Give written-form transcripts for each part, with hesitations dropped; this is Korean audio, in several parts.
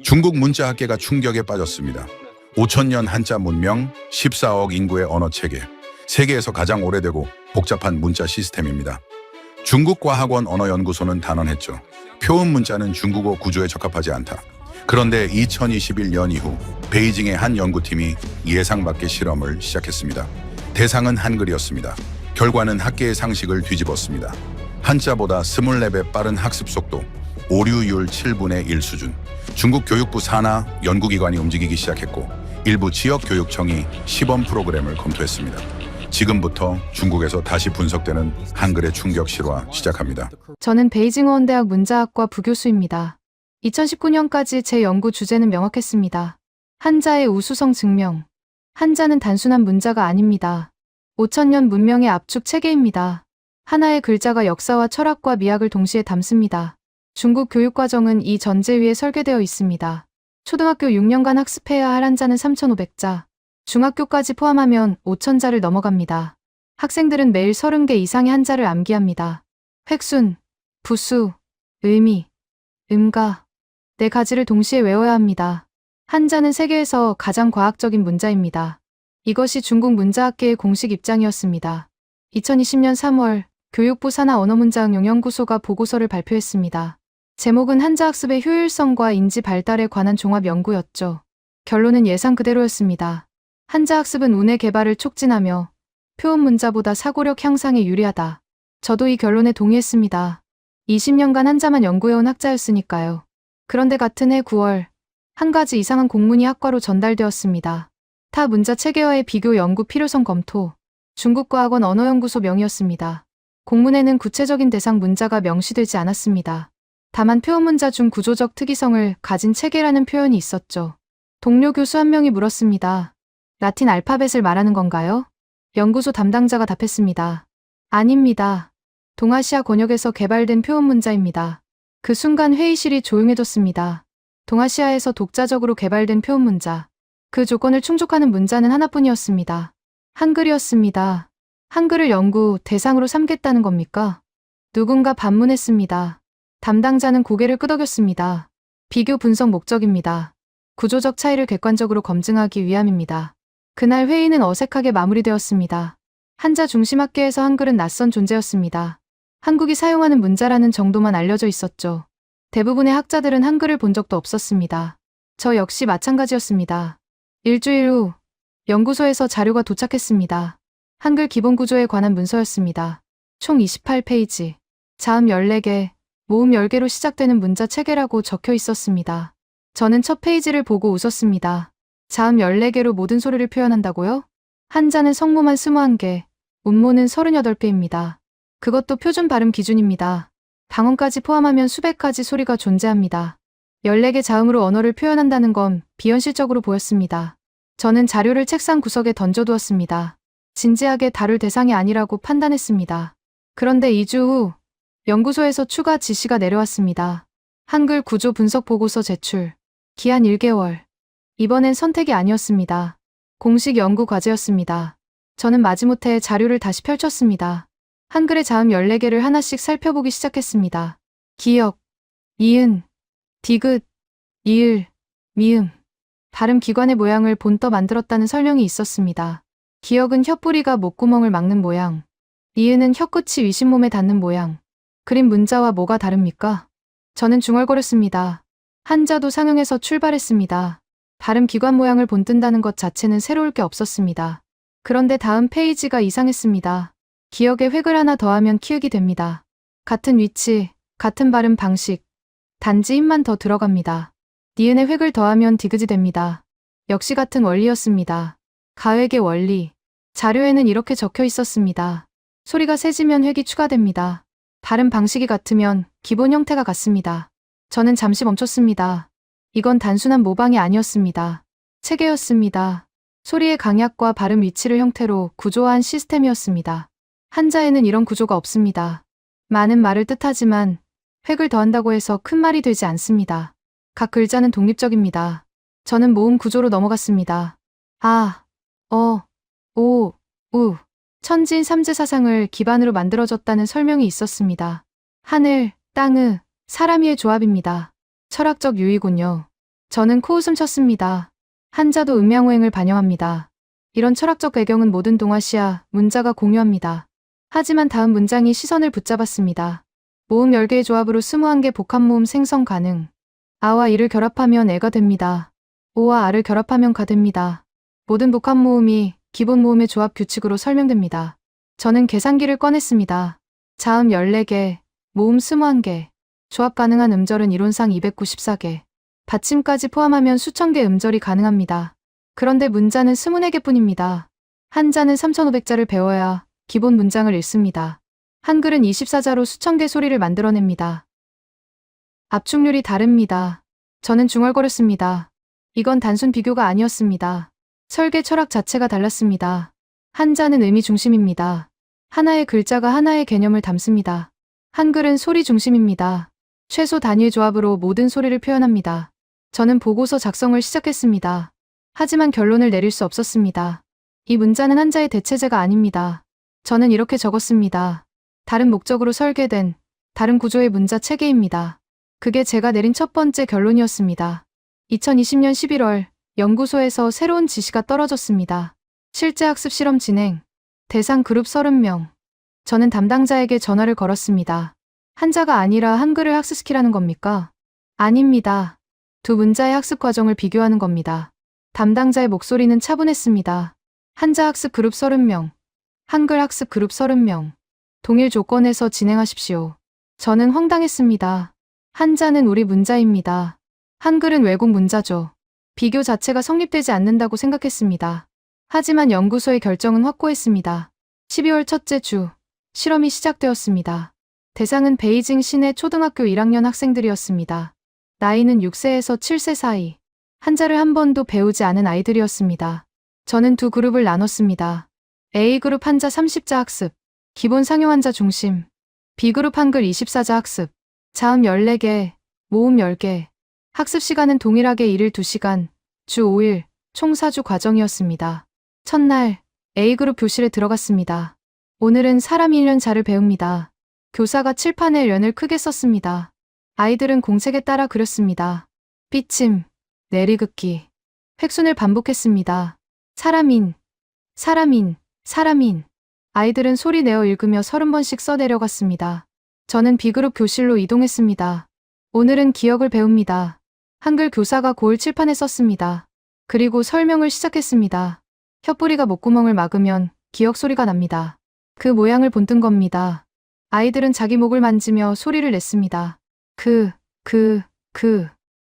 중국 문자학계가 충격에 빠졌습니다. 5천년 한자 문명, 14억 인구의 언어체계, 세계에서 가장 오래되고 복잡한 문자 시스템입니다. 중국과학원 언어연구소는 단언했죠. 표음 문자는 중국어 구조에 적합하지 않다. 그런데 2021년 이후 베이징의 한 연구팀이 예상 밖의 실험을 시작했습니다. 대상은 한글이었습니다. 결과는 학계의 상식을 뒤집었습니다. 한자보다 24배 빠른 학습 속도, 오류율 7분의 1 수준. 중국 교육부 산하 연구기관이 움직이기 시작했고 일부 지역교육청이 시범 프로그램을 검토했습니다. 지금부터 중국에서 다시 분석되는 한글의 충격 실화 시작합니다. 저는 베이징어원대학 문자학과 부교수입니다. 2019년까지 제 연구 주제는 명확했습니다. 한자의 우수성 증명. 한자는 단순한 문자가 아닙니다. 5천년 문명의 압축 체계입니다. 하나의 글자가 역사와 철학과 미학을 동시에 담습니다. 중국 교육과정은 이 전제 위에 설계되어 있습니다. 초등학교 6년간 학습해야 할 한자는 3,500자, 중학교까지 포함하면 5,000자를 넘어갑니다. 학생들은 매일 30개 이상의 한자를 암기합니다. 획순, 부수, 의미, 음가, 4가지를 동시에 외워야 합니다. 한자는 세계에서 가장 과학적인 문자입니다. 이것이 중국 문자학계의 공식 입장이었습니다. 2020년 3월 교육부 산하 언어문자응용연구소가 보고서를 발표했습니다. 제목은 한자학습의 효율성과 인지 발달에 관한 종합 연구였죠. 결론은 예상 그대로였습니다. 한자학습은 운의 개발을 촉진하며 표음 문자보다 사고력 향상에 유리하다. 저도 이 결론에 동의했습니다. 20년간 한자만 연구해온 학자였으니까요. 그런데 같은 해 9월, 한 가지 이상한 공문이 학과로 전달되었습니다. 타 문자 체계와의 비교 연구 필요성 검토. 중국과학원 언어연구소 명이었습니다. 공문에는 구체적인 대상 문자가 명시되지 않았습니다. 다만 표음 문자 중 구조적 특이성을 가진 체계라는 표현이 있었죠. 동료 교수 한 명이 물었습니다. 라틴 알파벳을 말하는 건가요? 연구소 담당자가 답했습니다. 아닙니다. 동아시아 권역에서 개발된 표음 문자입니다. 그 순간 회의실이 조용해졌습니다. 동아시아에서 독자적으로 개발된 표음 문자. 그 조건을 충족하는 문자는 하나뿐이었습니다. 한글이었습니다. 한글을 연구 대상으로 삼겠다는 겁니까? 누군가 반문했습니다. 담당자는 고개를 끄덕였습니다. 비교 분석 목적입니다. 구조적 차이를 객관적으로 검증하기 위함입니다. 그날 회의는 어색하게 마무리되었습니다. 한자 중심 학계에서 한글은 낯선 존재였습니다. 한국이 사용하는 문자라는 정도만 알려져 있었죠. 대부분의 학자들은 한글을 본 적도 없었습니다. 저 역시 마찬가지였습니다. 일주일 후 연구소에서 자료가 도착했습니다. 한글 기본 구조에 관한 문서였습니다. 총 28페이지. 자음 14개, 모음 10개로 시작되는 문자 체계라고 적혀 있었습니다. 저는 첫 페이지를 보고 웃었습니다. 자음 14개로 모든 소리를 표현한다고요? 한자는 성모만 21개, 운모는 38개입니다. 그것도 표준 발음 기준입니다. 방언까지 포함하면 수백 가지 소리가 존재합니다. 14개 자음으로 언어를 표현한다는 건 비현실적으로 보였습니다. 저는 자료를 책상 구석에 던져두었습니다. 진지하게 다룰 대상이 아니라고 판단했습니다. 그런데 2주 후 연구소에서 추가 지시가 내려왔습니다. 한글 구조 분석 보고서 제출. 기한 1개월. 이번엔 선택이 아니었습니다. 공식 연구 과제였습니다. 저는 마지못해 자료를 다시 펼쳤습니다. 한글의 자음 14개를 하나씩 살펴보기 시작했습니다. 기역, 이은, 디귿, 이을, 미음. 발음 기관의 모양을 본떠 만들었다는 설명이 있었습니다. 기역은 혀뿌리가 목구멍을 막는 모양. 이은은 혀끝이 위신몸에 닿는 모양. 그림 문자와 뭐가 다릅니까? 저는 중얼거렸습니다. 한자도 상용에서 출발했습니다. 발음 기관 모양을 본뜬다는 것 자체는 새로울 게 없었습니다. 그런데 다음 페이지가 이상했습니다. 기역에 획을 하나 더하면 키읔이 됩니다. 같은 위치, 같은 발음 방식. 단지 힘만 더 들어갑니다. 니은에 획을 더하면 디귿이 됩니다. 역시 같은 원리였습니다. 가획의 원리. 자료에는 이렇게 적혀 있었습니다. 소리가 세지면 획이 추가됩니다. 발음 방식이 같으면 기본 형태가 같습니다. 저는 잠시 멈췄습니다. 이건 단순한 모방이 아니었습니다. 체계였습니다. 소리의 강약과 발음 위치를 형태로 구조화한 시스템이었습니다. 한자에는 이런 구조가 없습니다. 많은 말을 뜻하지만 획을 더한다고 해서 큰 말이 되지 않습니다. 각 글자는 독립적입니다. 저는 모음 구조로 넘어갔습니다. 아, 어, 오, 우. 천진 삼재 사상을 기반으로 만들어졌다는 설명이 있었습니다. 하늘, 땅의, 사람이의 조합입니다. 철학적 유의군요. 저는 코웃음 쳤습니다. 한자도 음양오행을 반영합니다. 이런 철학적 배경은 모든 동아시아 문자가 공유합니다. 하지만 다음 문장이 시선을 붙잡았습니다. 모음 10개의 조합으로 21개 복합모음 생성 가능. 아와 이를 결합하면 애가 됩니다. 오와 아를 결합하면 가 됩니다. 모든 복합모음이 기본 모음의 조합 규칙으로 설명됩니다. 저는 계산기를 꺼냈습니다. 자음 14개, 모음 21개, 조합 가능한 음절은 이론상 294개, 받침까지 포함하면 수천 개 음절이 가능합니다. 그런데 문자는 24개뿐입니다. 한자는 3500자를 배워야 기본 문장을 읽습니다. 한글은 24자로 수천 개 소리를 만들어냅니다. 압축률이 다릅니다. 저는 중얼거렸습니다. 이건 단순 비교가 아니었습니다. 설계 철학 자체가 달랐습니다. 한자는 의미 중심입니다. 하나의 글자가 하나의 개념을 담습니다. 한글은 소리 중심입니다. 최소 단위의 조합으로 모든 소리를 표현합니다. 저는 보고서 작성을 시작했습니다. 하지만 결론을 내릴 수 없었습니다. 이 문자는 한자의 대체제가 아닙니다. 저는 이렇게 적었습니다. 다른 목적으로 설계된 다른 구조의 문자 체계입니다. 그게 제가 내린 첫 번째 결론이었습니다. 2020년 11월 연구소에서 새로운 지시가 떨어졌습니다. 실제 학습 실험 진행, 대상 그룹 30명. 저는 담당자에게 전화를 걸었습니다. 한자가 아니라 한글을 학습시키라는 겁니까? 아닙니다. 두 문자의 학습 과정을 비교하는 겁니다. 담당자의 목소리는 차분했습니다. 한자 학습 그룹 30명, 한글 학습 그룹 30명. 동일 조건에서 진행하십시오. 저는 황당했습니다. 한자는 우리 문자입니다. 한글은 외국 문자죠. 비교 자체가 성립되지 않는다고 생각했습니다. 하지만 연구소의 결정은 확고했습니다. 12월 첫째 주, 실험이 시작되었습니다. 대상은 베이징 시내 초등학교 1학년 학생들이었습니다. 나이는 6세에서 7세 사이. 한자를 한 번도 배우지 않은 아이들이었습니다. 저는 두 그룹을 나눴습니다. A그룹 한자 30자 학습, 기본 상용 한자 중심. B그룹 한글 24자 학습, 자음 14개, 모음 10개. 학습 시간은 동일하게 1일 2시간, 주 5일, 총 4주 과정이었습니다. 첫날, A그룹 교실에 들어갔습니다. 오늘은 사람 1년자를 배웁니다. 교사가 칠판에 련을 크게 썼습니다. 아이들은 공책에 따라 그렸습니다. 삐침, 내리긋기, 획순을 반복했습니다. 사람인, 사람인, 사람인. 아이들은 소리 내어 읽으며 30번씩 써내려갔습니다. 저는 B그룹 교실로 이동했습니다. 오늘은 기억을 배웁니다. 한글 교사가 고을 칠판에 썼습니다. 그리고 설명을 시작했습니다. 혀뿌리가 목구멍을 막으면 기억 소리가 납니다. 그 모양을 본뜬 겁니다. 아이들은 자기 목을 만지며 소리를 냈습니다.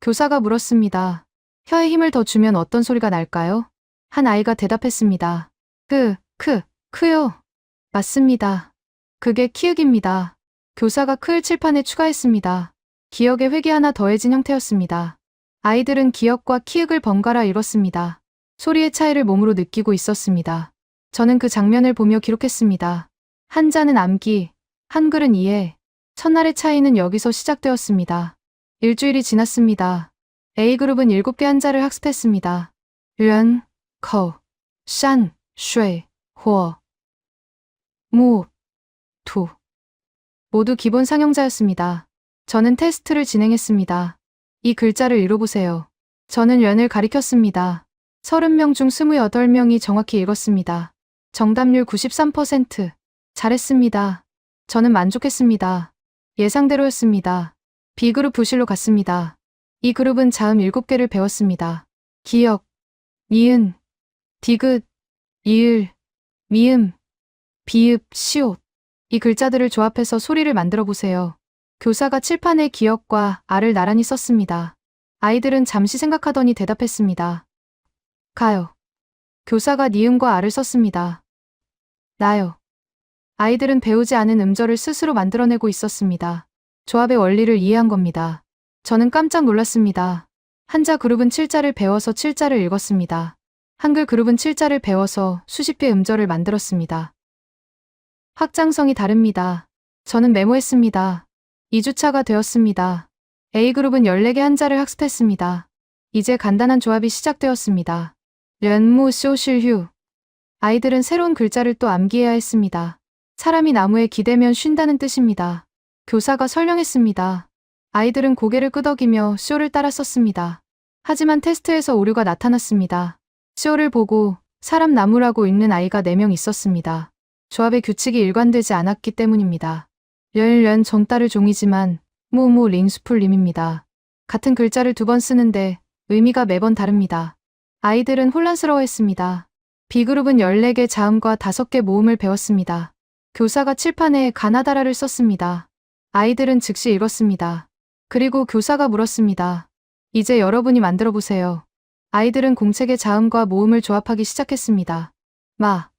교사가 물었습니다. 혀에 힘을 더 주면 어떤 소리가 날까요? 한 아이가 대답했습니다. 크요. 맞습니다. 그게 키읔입니다. 교사가 크을 칠판에 추가했습니다. 기억에 획이 하나 더해진 형태였습니다. 아이들은 기억과 키읔을 번갈아 읽었습니다. 소리의 차이를 몸으로 느끼고 있었습니다. 저는 그 장면을 보며 기록했습니다. 한자는 암기, 한글은 이해. 첫날의 차이는 여기서 시작되었습니다. 일주일이 지났습니다. A그룹은 7개 한자를 학습했습니다. ren, 거, 산, 쉐, 호, 무, 투. 모두 기본 상용자였습니다. 저는 테스트를 진행했습니다. 이 글자를 읽어보세요. 저는 렌을 가리켰습니다. 30명 중 28명이 정확히 읽었습니다. 정답률 93%. 잘했습니다. 저는 만족했습니다. 예상대로였습니다. B그룹 부실로 갔습니다. 이 그룹은 자음 7개를 배웠습니다. 기역, 니은, 디귿, 이을, 미음, 비읍, 시옷. 이 글자들을 조합해서 소리를 만들어 보세요. 교사가 칠판에 기역과 아를 나란히 썼습니다. 아이들은 잠시 생각하더니 대답했습니다. 가요. 교사가 니은과 아를 썼습니다. 나요. 아이들은 배우지 않은 음절을 스스로 만들어내고 있었습니다. 조합의 원리를 이해한 겁니다. 저는 깜짝 놀랐습니다. 한자 그룹은 7자를 배워서 7자를 읽었습니다. 한글 그룹은 7자를 배워서 수십 개 음절을 만들었습니다. 확장성이 다릅니다. 저는 메모했습니다. 2주차가 되었습니다. A그룹은 14개 한자를 학습했습니다. 이제 간단한 조합이 시작되었습니다. 련무 쇼실휴. 아이들은 새로운 글자를 또 암기해야 했습니다. 사람이 나무에 기대면 쉰다는 뜻입니다. 교사가 설명했습니다. 아이들은 고개를 끄덕이며 쇼를 따라 썼습니다. 하지만 테스트에서 오류가 나타났습니다. 시오를 보고 사람 나무라고 읽는 아이가 4명 있었습니다. 조합의 규칙이 일관되지 않았기 때문입니다. 연 전따를 종이지만 무무 링수풀림입니다. 같은 글자를 2번 쓰는데 의미가 매번 다릅니다. 아이들은 혼란스러워했습니다. B그룹은 14개 자음과 5개 모음을 배웠습니다. 교사가 칠판에 가나다라를 썼습니다. 아이들은 즉시 읽었습니다. 그리고 교사가 물었습니다. 이제 여러분이 만들어 보세요. 아이들은 공책의 자음과 모음을 조합하기 시작했습니다. 마,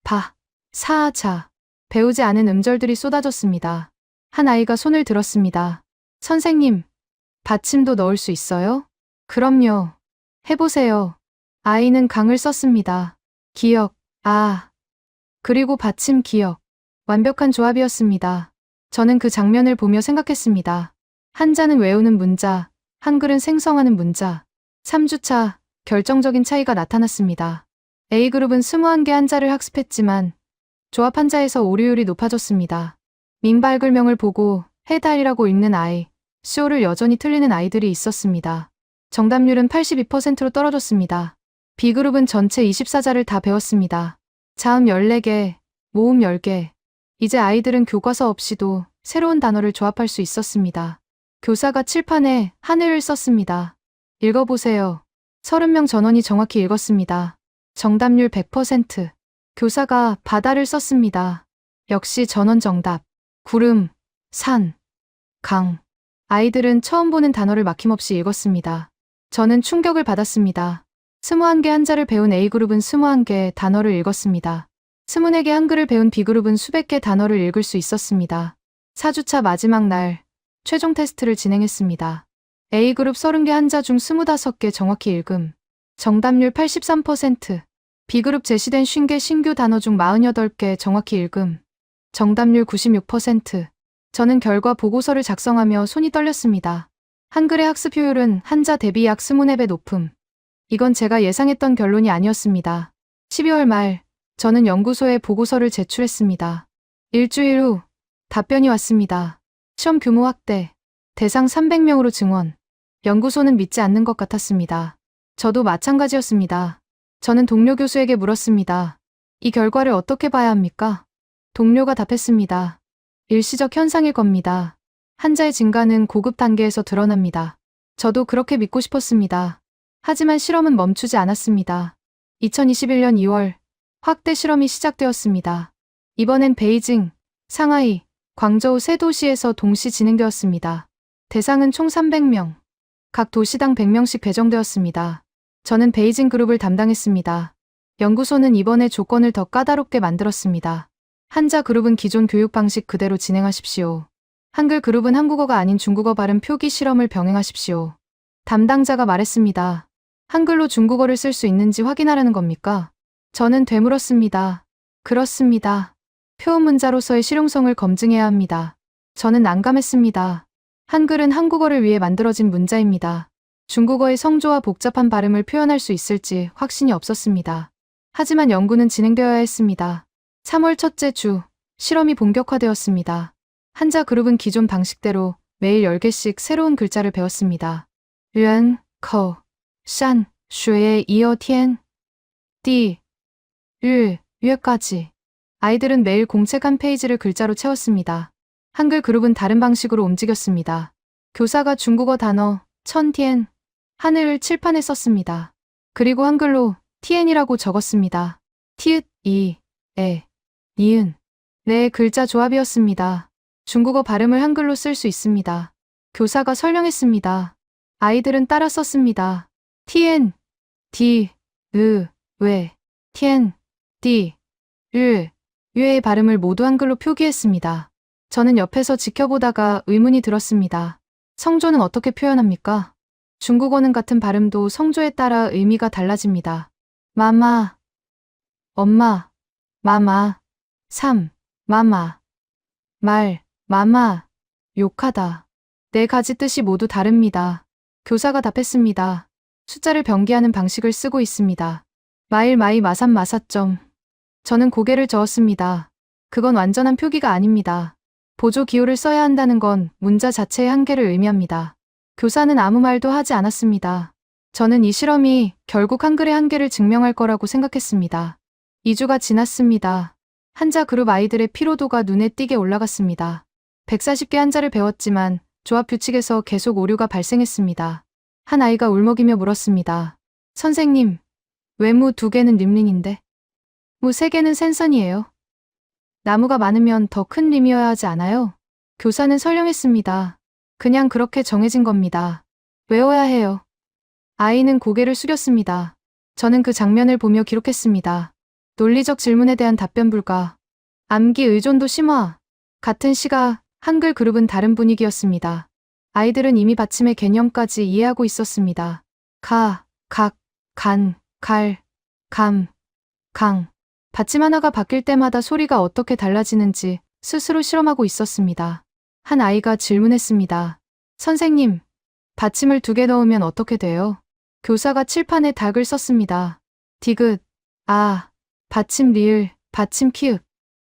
바, 사, 자. 배우지 않은 음절들이 쏟아졌습니다. 한 아이가 손을 들었습니다. 선생님, 받침도 넣을 수 있어요? 그럼요. 해보세요. 아이는 강을 썼습니다. 기역, 그리고 받침 기역. 완벽한 조합이었습니다. 저는 그 장면을 보며 생각했습니다. 한자는 외우는 문자, 한글은 생성하는 문자. 3주차, 결정적인 차이가 나타났습니다. A그룹은 21개 한자를 학습했지만 조합 한자에서 오류율이 높아졌습니다. 민발글명을 보고 해달이라고 읽는 아이, 시오를 여전히 틀리는 아이들이 있었습니다. 정답률은 82%로 떨어졌습니다. B그룹은 전체 24자를 다 배웠습니다. 자음 14개, 모음 10개. 이제 아이들은 교과서 없이도 새로운 단어를 조합할 수 있었습니다. 교사가 칠판에 하늘을 썼습니다. 읽어보세요. 30명 전원이 정확히 읽었습니다. 정답률 100%. 교사가 바다를 썼습니다. 역시 전원 정답. 구름, 산, 강. 아이들은 처음 보는 단어를 막힘없이 읽었습니다. 저는 충격을 받았습니다. 21개 한자를 배운 A그룹은 21개 단어를 읽었습니다. 24개 한글을 배운 B그룹은 수백 개 단어를 읽을 수 있었습니다. 4주차 마지막 날, 최종 테스트를 진행했습니다. A그룹 30개 한자 중 25개 정확히 읽음. 정답률 83%. B그룹 제시된 50개 신규 단어 중 48개 정확히 읽음. 정답률 96%. 저는 결과 보고서를 작성하며 손이 떨렸습니다. 한글의 학습 효율은 한자 대비 약 24배 높음. 이건 제가 예상했던 결론이 아니었습니다. 12월 말, 저는 연구소에 보고서를 제출했습니다. 일주일 후, 답변이 왔습니다. 시험 규모 확대, 대상 300명으로 증원. 연구소는 믿지 않는 것 같았습니다. 저도 마찬가지였습니다. 저는 동료 교수에게 물었습니다. 이 결과를 어떻게 봐야 합니까? 동료가 답했습니다. 일시적 현상일 겁니다. 한자의 증가는 고급 단계에서 드러납니다. 저도 그렇게 믿고 싶었습니다. 하지만 실험은 멈추지 않았습니다. 2021년 2월, 확대 실험이 시작되었습니다. 이번엔 베이징, 상하이, 광저우 3도시에서 동시 진행되었습니다. 대상은 총 300명. 각 도시당 100명씩 배정되었습니다. 저는 베이징 그룹을 담당했습니다. 연구소는 이번에 조건을 더 까다롭게 만들었습니다. 한자 그룹은 기존 교육 방식 그대로 진행하십시오. 한글 그룹은 한국어가 아닌 중국어 발음 표기 실험을 병행하십시오. 담당자가 말했습니다. 한글로 중국어를 쓸 수 있는지 확인하라는 겁니까? 저는 되물었습니다. 그렇습니다. 표음 문자로서의 실용성을 검증해야 합니다. 저는 난감했습니다. 한글은 한국어를 위해 만들어진 문자입니다. 중국어의 성조와 복잡한 발음을 표현할 수 있을지 확신이 없었습니다. 하지만 연구는 진행되어야 했습니다. 3월 첫째 주, 실험이 본격화되었습니다. 한자 그룹은 기존 방식대로 매일 10개씩 새로운 글자를 배웠습니다. ren, 거, 산, 슈에 이어 티엔, 띠, 일, 위에까지. 아이들은 매일 공책 한 페이지를 글자로 채웠습니다. 한글 그룹은 다른 방식으로 움직였습니다. 교사가 중국어 단어, 천티엔, 하늘을 칠판에 썼습니다. 그리고 한글로 티엔이라고 적었습니다. 티읕, 이, 에, 니은. 네, 글자 조합이었습니다. 중국어 발음을 한글로 쓸 수 있습니다. 교사가 설명했습니다. 아이들은 따라 썼습니다. 티엔, 디, 으, 웨, 티엔, 디, 을, 유의 발음을 모두 한글로 표기했습니다. 저는 옆에서 지켜보다가 의문이 들었습니다. 성조는 어떻게 표현합니까? 중국어는 같은 발음도 성조에 따라 의미가 달라집니다. 마마, 엄마, 마마, 삼, 마마, 말, 마마, 욕하다. 4가지 뜻이 모두 다릅니다. 교사가 답했습니다. 숫자를 병기하는 방식을 쓰고 있습니다. 마일, 마이, 마삼, 마사점. 저는 고개를 저었습니다. 그건 완전한 표기가 아닙니다. 보조 기호를 써야 한다는 건 문자 자체의 한계를 의미합니다. 교사는 아무 말도 하지 않았습니다. 저는 이 실험이 결국 한글의 한계를 증명할 거라고 생각했습니다. 2주가 지났습니다. 한자 그룹 아이들의 피로도가 눈에 띄게 올라갔습니다. 140개 한자를 배웠지만 조합 규칙에서 계속 오류가 발생했습니다. 한 아이가 울먹이며 물었습니다. 선생님, 왜 무 2개는 림링인데? 무 3개는 센선이에요. 나무가 많으면 더 큰 림이어야 하지 않아요? 교사는 설명했습니다. 그냥 그렇게 정해진 겁니다. 외워야 해요. 아이는 고개를 숙였습니다. 저는 그 장면을 보며 기록했습니다. 논리적 질문에 대한 답변 불가. 암기 의존도 심화. 같은 시각 한글 그룹은 다른 분위기였습니다. 아이들은 이미 받침의 개념까지 이해하고 있었습니다. 가, 각, 간, 갈, 감, 강. 받침 하나가 바뀔 때마다 소리가 어떻게 달라지는지 스스로 실험하고 있었습니다. 한 아이가 질문했습니다. 선생님, 받침을 2개 넣으면 어떻게 돼요? 교사가 칠판에 닭을 썼습니다. 디귿, 아, 받침 리을, 받침 키읔.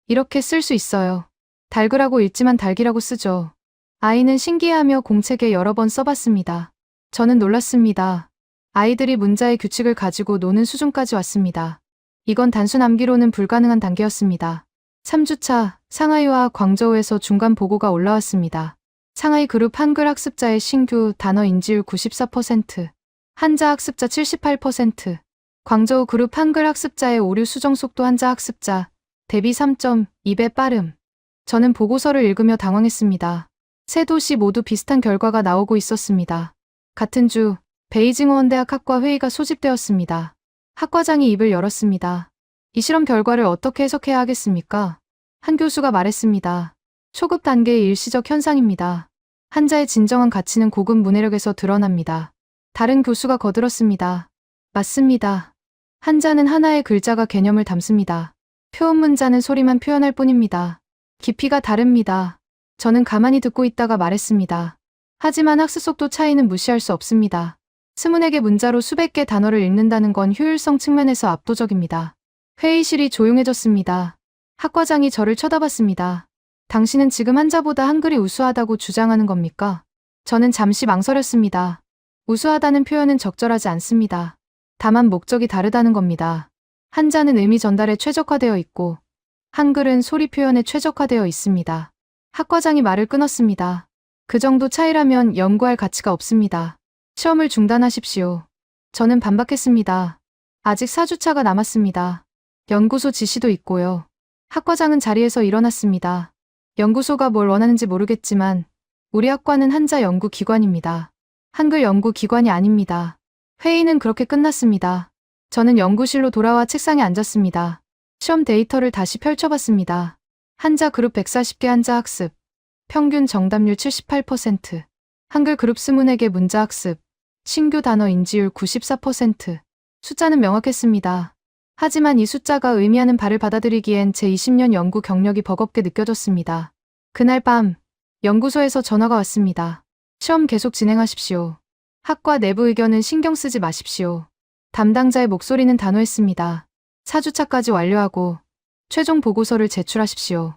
이렇게 쓸 수 있어요. 달그라고 읽지만 달기라고 쓰죠. 아이는 신기해하며 공책에 여러 번 써봤습니다. 저는 놀랐습니다. 아이들이 문자의 규칙을 가지고 노는 수준까지 왔습니다. 이건 단순 암기로는 불가능한 단계였습니다. 3주차 상하이와 광저우에서 중간 보고가 올라왔습니다. 상하이 그룹 한글 학습자의 신규 단어 인지율 94%, 한자 학습자 78%, 광저우 그룹 한글 학습자의 오류 수정 속도 한자 학습자 대비 3.2배 빠름. 저는 보고서를 읽으며 당황했습니다. 세 도시 모두 비슷한 결과가 나오고 있었습니다. 같은 주 베이징 어원대학 학과 회의가 소집되었습니다. 학과장이 입을 열었습니다. 이 실험 결과를 어떻게 해석해야 하겠습니까? 한 교수가 말했습니다. 초급 단계의 일시적 현상입니다. 한자의 진정한 가치는 고급 문해력에서 드러납니다. 다른 교수가 거들었습니다. 맞습니다. 한자는 하나의 글자가 개념을 담습니다. 표현 문자는 소리만 표현할 뿐입니다. 깊이가 다릅니다. 저는 가만히 듣고 있다가 말했습니다. 하지만 학습 속도 차이는 무시할 수 없습니다. 스문에게 문자로 수백 개 단어를 읽는다는 건 효율성 측면에서 압도적입니다. 회의실이 조용해졌습니다. 학과장이 저를 쳐다봤습니다. 당신은 지금 한자보다 한글이 우수하다고 주장하는 겁니까? 저는 잠시 망설였습니다. 우수하다는 표현은 적절하지 않습니다. 다만 목적이 다르다는 겁니다. 한자는 의미 전달에 최적화되어 있고 한글은 소리 표현에 최적화되어 있습니다. 학과장이 말을 끊었습니다. 그 정도 차이라면 연구할 가치가 없습니다. 시험을 중단하십시오. 저는 반박했습니다. 아직 4주차가 남았습니다. 연구소 지시도 있고요. 학과장은 자리에서 일어났습니다. 연구소가 뭘 원하는지 모르겠지만 우리 학과는 한자 연구기관입니다. 한글 연구기관이 아닙니다. 회의는 그렇게 끝났습니다. 저는 연구실로 돌아와 책상에 앉았습니다. 시험 데이터를 다시 펼쳐봤습니다. 한자 그룹 140개 한자 학습, 평균 정답률 78%, 한글 그룹 20개 문자 학습, 신규 단어 인지율 94%. 숫자는 명확했습니다. 하지만 이 숫자가 의미하는 바를 받아들이기엔 제 20년 연구 경력이 버겁게 느껴졌습니다. 그날 밤, 연구소에서 전화가 왔습니다. 시험 계속 진행하십시오. 학과 내부 의견은 신경 쓰지 마십시오. 담당자의 목소리는 단호했습니다. 4주차까지 완료하고 최종 보고서를 제출하십시오.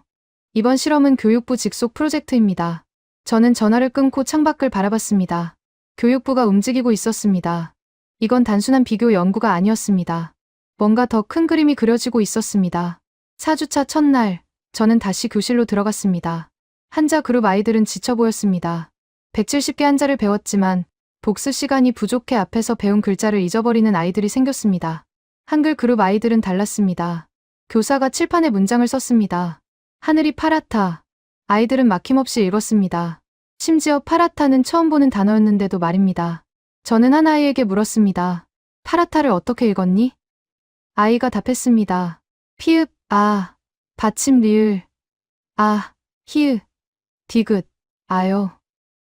이번 실험은 교육부 직속 프로젝트입니다. 저는 전화를 끊고 창밖을 바라봤습니다. 교육부가 움직이고 있었습니다. 이건 단순한 비교 연구가 아니었습니다. 뭔가 더 큰 그림이 그려지고 있었습니다. 4주차 첫날, 저는 다시 교실로 들어갔습니다. 한자 그룹 아이들은 지쳐 보였습니다. 170개 한자를 배웠지만 복습 시간이 부족해 앞에서 배운 글자를 잊어버리는 아이들이 생겼습니다. 한글 그룹 아이들은 달랐습니다. 교사가 칠판에 문장을 썼습니다. 하늘이 파랗다. 아이들은 막힘없이 읽었습니다. 심지어 파랗다는 처음 보는 단어였는데도 말입니다. 저는 한 아이에게 물었습니다. 파랗다를 어떻게 읽었니? 아이가 답했습니다. 피읍, 아, 받침 리을, 아, 히읗, 디귿, 아요.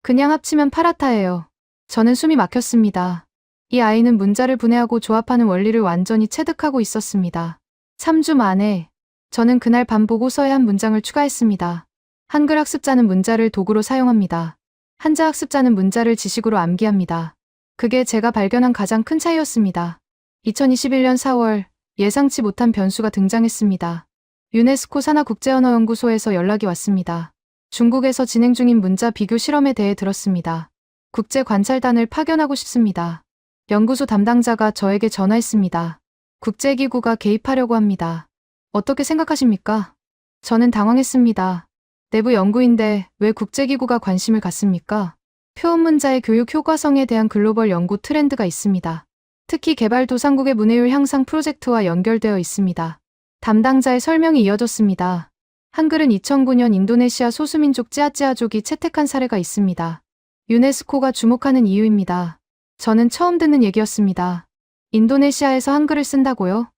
그냥 합치면 파랗다예요. 저는 숨이 막혔습니다. 이 아이는 문자를 분해하고 조합하는 원리를 완전히 체득하고 있었습니다. 3주 만에 저는 그날 밤 보고서에 한 문장을 추가했습니다. 한글 학습자는 문자를 도구로 사용합니다. 한자 학습자는 문자를 지식으로 암기합니다. 그게 제가 발견한 가장 큰 차이였습니다. 2021년 4월 예상치 못한 변수가 등장했습니다. 유네스코 산하국제언어연구소에서 연락이 왔습니다. 중국에서 진행 중인 문자 비교 실험에 대해 들었습니다. 국제관찰단을 파견하고 싶습니다. 연구소 담당자가 저에게 전화했습니다. 국제기구가 개입하려고 합니다. 어떻게 생각하십니까? 저는 당황했습니다. 내부 연구인데 왜 국제기구가 관심을 갖습니까? 표현문자의 교육 효과성에 대한 글로벌 연구 트렌드가 있습니다. 특히 개발도상국의 문해율 향상 프로젝트와 연결되어 있습니다. 담당자의 설명이 이어졌습니다. 한글은 2009년 인도네시아 소수민족 찌아찌아족이 채택한 사례가 있습니다. 유네스코가 주목하는 이유입니다. 저는 처음 듣는 얘기였습니다. 인도네시아에서 한글을 쓴다고요?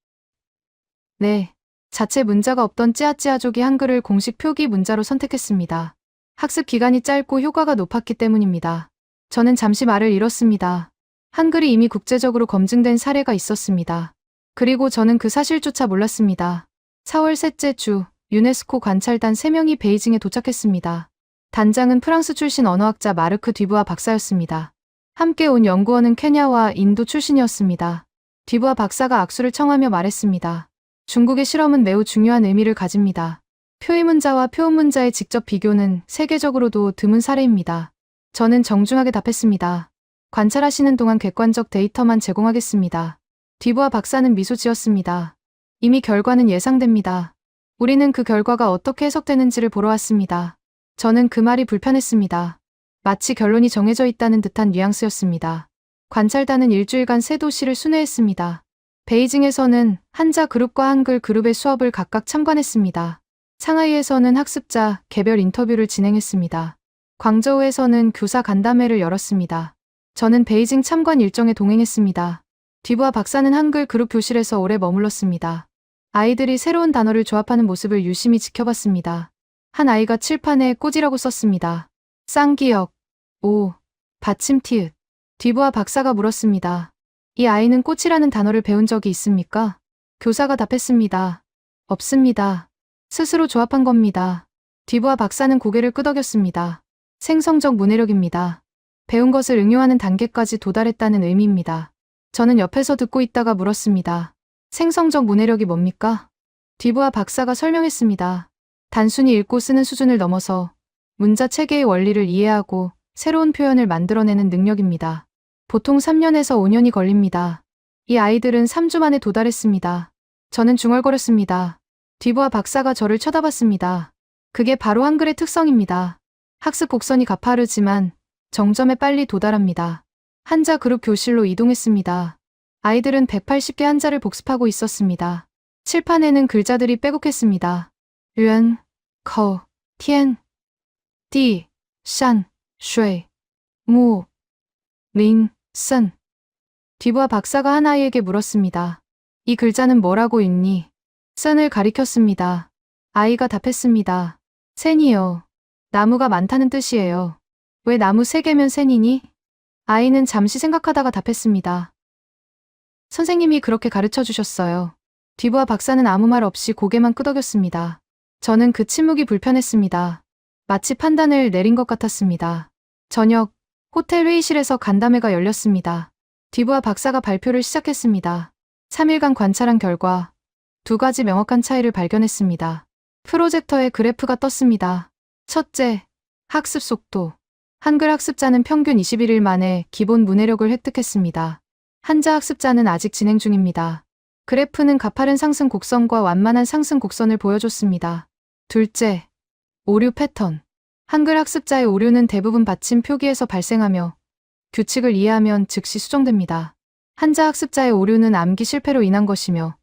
네. 자체 문자가 없던 찌아찌아족이 한글을 공식 표기 문자로 선택했습니다. 학습 기간이 짧고 효과가 높았기 때문입니다. 저는 잠시 말을 잃었습니다. 한글이 이미 국제적으로 검증된 사례가 있었습니다. 그리고 저는 그 사실조차 몰랐습니다. 4월 셋째 주, 유네스코 관찰단 3명이 베이징에 도착했습니다. 단장은 프랑스 출신 언어학자 마르크 뒤부아 박사였습니다. 함께 온 연구원은 케냐와 인도 출신이었습니다. 뒤부아 박사가 악수를 청하며 말했습니다. 중국의 실험은 매우 중요한 의미를 가집니다. 표의문자와 표음문자의 직접 비교는 세계적으로도 드문 사례입니다. 저는 정중하게 답했습니다. 관찰하시는 동안 객관적 데이터만 제공하겠습니다. 뒤부아 박사는 미소 지었습니다. 이미 결과는 예상됩니다. 우리는 그 결과가 어떻게 해석되는지를 보러 왔습니다. 저는 그 말이 불편했습니다. 마치 결론이 정해져 있다는 듯한 뉘앙스였습니다. 관찰단은 일주일간 3도시를 순회했습니다. 베이징에서는 한자 그룹과 한글 그룹의 수업을 각각 참관했습니다. 상하이에서는 학습자 개별 인터뷰를 진행했습니다. 광저우에서는 교사 간담회를 열었습니다. 저는 베이징 참관 일정에 동행했습니다. 뒤부아 박사는 한글 그룹 교실에서 오래 머물렀습니다. 아이들이 새로운 단어를 조합하는 모습을 유심히 지켜봤습니다. 한 아이가 칠판에 꽃이라고 썼습니다. 쌍기역, 오, 받침 티읕. 뒤부아 박사가 물었습니다. 이 아이는 꽃이라는 단어를 배운 적이 있습니까? 교사가 답했습니다. 없습니다. 스스로 조합한 겁니다. 뒤부아 박사는 고개를 끄덕였습니다. 생성적 문해력입니다. 배운 것을 응용하는 단계까지 도달했다는 의미입니다. 저는 옆에서 듣고 있다가 물었습니다. 생성적 문해력이 뭡니까? 뒤부아 박사가 설명했습니다. 단순히 읽고 쓰는 수준을 넘어서 문자 체계의 원리를 이해하고 새로운 표현을 만들어내는 능력입니다. 보통 3년에서 5년이 걸립니다. 이 아이들은 3주 만에 도달했습니다. 저는 중얼거렸습니다. 뒤부아 박사가 저를 쳐다봤습니다. 그게 바로 한글의 특성입니다. 학습 곡선이 가파르지만 정점에 빨리 도달합니다. 한자 그룹 교실로 이동했습니다. 아이들은 180개 한자를 복습하고 있었습니다. 칠판에는 글자들이 빼곡했습니다. 류엔, 커, 티엔, 띠, 샨, 쉐, 무, 링, 쓴. 뒤부아 박사가 한 아이에게 물었습니다. 이 글자는 뭐라고 읽니? 쓴을 가리켰습니다. 아이가 답했습니다. 센이요. 나무가 많다는 뜻이에요. 왜 나무 3개면 센이니? 아이는 잠시 생각하다가 답했습니다. 선생님이 그렇게 가르쳐 주셨어요. 뒤부아 박사는 아무 말 없이 고개만 끄덕였습니다. 저는 그 침묵이 불편했습니다. 마치 판단을 내린 것 같았습니다. 저녁, 호텔 회의실에서 간담회가 열렸습니다. 뒤부아 박사가 발표를 시작했습니다. 3일간 관찰한 결과 2가지 명확한 차이를 발견했습니다. 프로젝터에 그래프가 떴습니다. 첫째, 학습 속도. 한글 학습자는 평균 21일 만에 기본 문해력을 획득했습니다. 한자 학습자는 아직 진행 중입니다. 그래프는 가파른 상승 곡선과 완만한 상승 곡선을 보여줬습니다. 둘째, 오류 패턴. 한글 학습자의 오류는 대부분 받침 표기에서 발생하며 규칙을 이해하면 즉시 수정됩니다. 한자 학습자의 오류는 암기 실패로 인한 것이며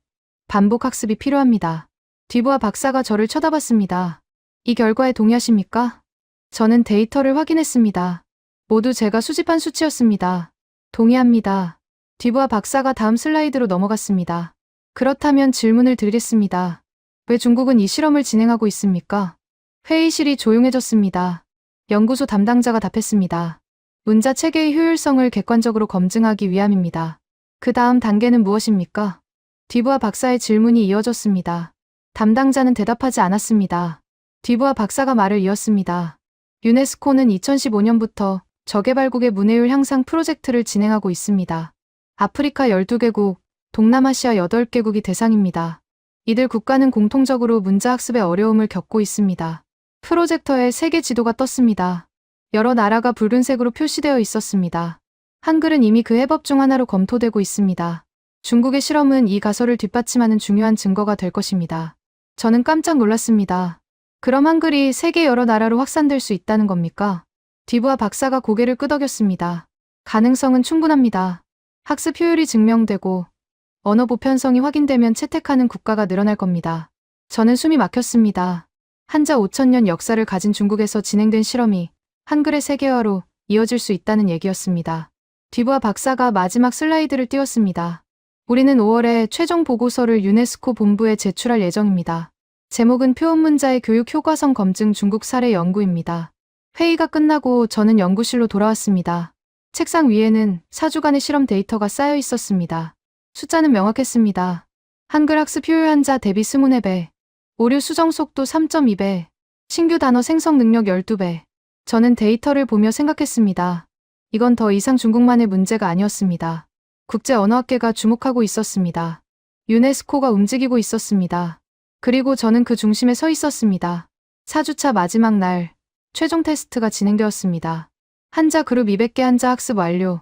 반복 학습이 필요합니다. 뒤부아 박사가 저를 쳐다봤습니다. 이 결과에 동의하십니까? 저는 데이터를 확인했습니다. 모두 제가 수집한 수치였습니다. 동의합니다. 뒤부아 박사가 다음 슬라이드로 넘어갔습니다. 그렇다면 질문을 드리겠습니다. 왜 중국은 이 실험을 진행하고 있습니까? 회의실이 조용해졌습니다. 연구소 담당자가 답했습니다. 문자 체계의 효율성을 객관적으로 검증하기 위함입니다. 그 다음 단계는 무엇입니까? 뒤부아 박사의 질문이 이어졌습니다. 담당자는 대답하지 않았습니다. 뒤부아 박사가 말을 이었습니다. 유네스코는 2015년부터 저개발국의 문해율 향상 프로젝트를 진행하고 있습니다. 아프리카 12개국, 동남아시아 8개국이 대상입니다. 이들 국가는 공통적으로 문자 학습의 어려움을 겪고 있습니다. 프로젝터에 세계 지도가 떴습니다. 여러 나라가 붉은색으로 표시되어 있었습니다. 한글은 이미 그 해법 중 하나로 검토되고 있습니다. 중국의 실험은 이 가설을 뒷받침하는 중요한 증거가 될 것입니다. 저는 깜짝 놀랐습니다. 그럼 한글이 세계 여러 나라로 확산될 수 있다는 겁니까? 디부아 박사가 고개를 끄덕였습니다. 가능성은 충분합니다. 학습 효율이 증명되고 언어 보편성이 확인되면 채택하는 국가가 늘어날 겁니다. 저는 숨이 막혔습니다. 한자 5천년 역사를 가진 중국에서 진행된 실험이 한글의 세계화로 이어질 수 있다는 얘기였습니다. 디부아 박사가 마지막 슬라이드를 띄웠습니다. 우리는 5월에 최종 보고서를 유네스코 본부에 제출할 예정입니다. 제목은 표현문자의 교육 효과성 검증 중국 사례 연구입니다. 회의가 끝나고 저는 연구실로 돌아왔습니다. 책상 위에는 4주간의 실험 데이터가 쌓여 있었습니다. 숫자는 명확했습니다. 한글 학습 효율 한자 대비 20배, 오류 수정 속도 3.2배, 신규 단어 생성 능력 12배. 저는 데이터를 보며 생각했습니다. 이건 더 이상 중국만의 문제가 아니었습니다. 국제언어학계가 주목하고 있었습니다. 유네스코가 움직이고 있었습니다. 그리고 저는 그 중심에 서 있었습니다. 4주차 마지막 날, 최종 테스트가 진행되었습니다. 한자 그룹 200개 한자 학습 완료.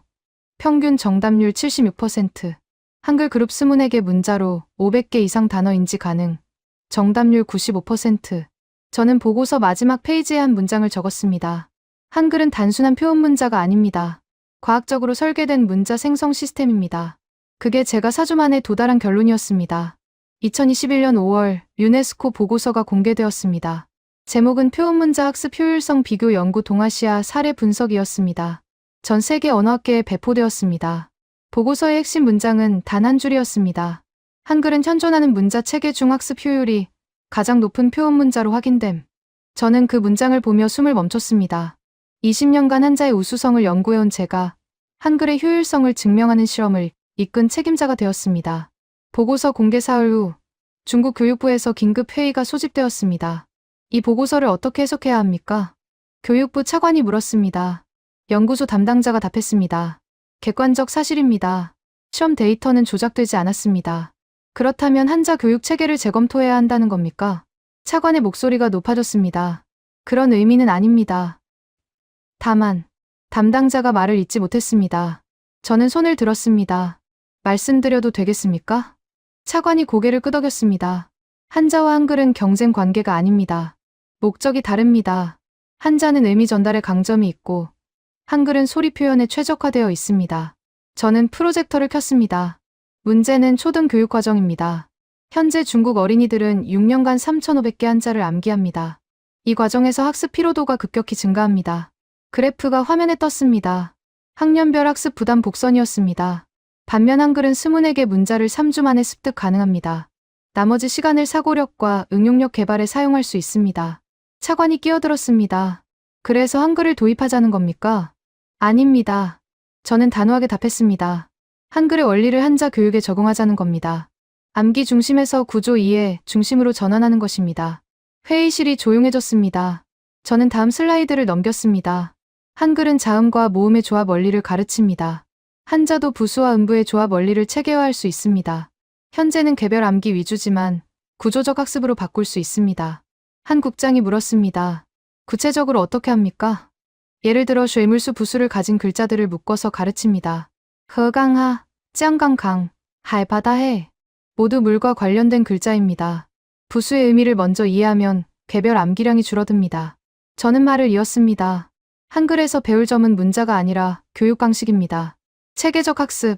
평균 정답률 76%. 한글 그룹 20개 문자로 500개 이상 단어 인지 가능. 정답률 95%. 저는 보고서 마지막 페이지에 한 문장을 적었습니다. 한글은 단순한 표현 문자가 아닙니다. 과학적으로 설계된 문자 생성 시스템입니다. 그게 제가 4주 만에 도달한 결론이었습니다. 2021년 5월 유네스코 보고서가 공개되었습니다. 제목은 표현문자 학습 효율성 비교 연구 동아시아 사례 분석이었습니다. 전 세계 언어학계에 배포되었습니다. 보고서의 핵심 문장은 단 한 줄이었습니다. 한글은 현존하는 문자 체계 중 학습 효율이 가장 높은 표현문자로 확인됨. 저는 그 문장을 보며 숨을 멈췄습니다. 20년간 한자의 우수성을 연구해온 제가 한글의 효율성을 증명하는 실험을 이끈 책임자가 되었습니다. 보고서 공개 사흘 후 중국 교육부에서 긴급 회의가 소집되었습니다. 이 보고서를 어떻게 해석해야 합니까? 교육부 차관이 물었습니다. 연구소 담당자가 답했습니다. 객관적 사실입니다. 시험 데이터는 조작되지 않았습니다. 그렇다면 한자 교육 체계를 재검토해야 한다는 겁니까? 차관의 목소리가 높아졌습니다. 그런 의미는 아닙니다. 다만 담당자가 말을 잇지 못했습니다. 저는 손을 들었습니다. 말씀드려도 되겠습니까? 차관이 고개를 끄덕였습니다. 한자와 한글은 경쟁 관계가 아닙니다. 목적이 다릅니다. 한자는 의미 전달에 강점이 있고 한글은 소리 표현에 최적화되어 있습니다. 저는 프로젝터를 켰습니다. 문제는 초등 교육 과정입니다. 현재 중국 어린이들은 6년간 3,500개 한자를 암기합니다. 이 과정에서 학습 피로도가 급격히 증가합니다. 그래프가 화면에 떴습니다. 학년별 학습 부담 곡선이었습니다. 반면 한글은 24개 문자를 3주 만에 습득 가능합니다. 나머지 시간을 사고력과 응용력 개발에 사용할 수 있습니다. 차관이 끼어들었습니다. 그래서 한글을 도입하자는 겁니까? 아닙니다. 저는 단호하게 답했습니다. 한글의 원리를 한자 교육에 적용하자는 겁니다. 암기 중심에서 구조 이해 중심으로 전환하는 것입니다. 회의실이 조용해졌습니다. 저는 다음 슬라이드를 넘겼습니다. 한글은 자음과 모음의 조합 원리를 가르칩니다. 한자도 부수와 음부의 조합 원리를 체계화할 수 있습니다. 현재는 개별 암기 위주지만 구조적 학습으로 바꿀 수 있습니다. 한 국장이 물었습니다. 구체적으로 어떻게 합니까? 예를 들어 쇠물수 부수를 가진 글자들을 묶어서 가르칩니다. 허강하, 짱강강, 할바다해 모두 물과 관련된 글자입니다. 부수의 의미를 먼저 이해하면 개별 암기량이 줄어듭니다. 저는 말을 이었습니다. 한글에서 배울 점은 문자가 아니라 교육 방식입니다. 체계적 학습,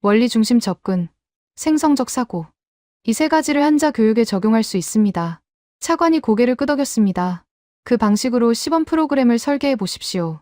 원리 중심 접근, 생성적 사고. 이 세 가지를 한자 교육에 적용할 수 있습니다. 차관이 고개를 끄덕였습니다. 그 방식으로 시범 프로그램을 설계해 보십시오.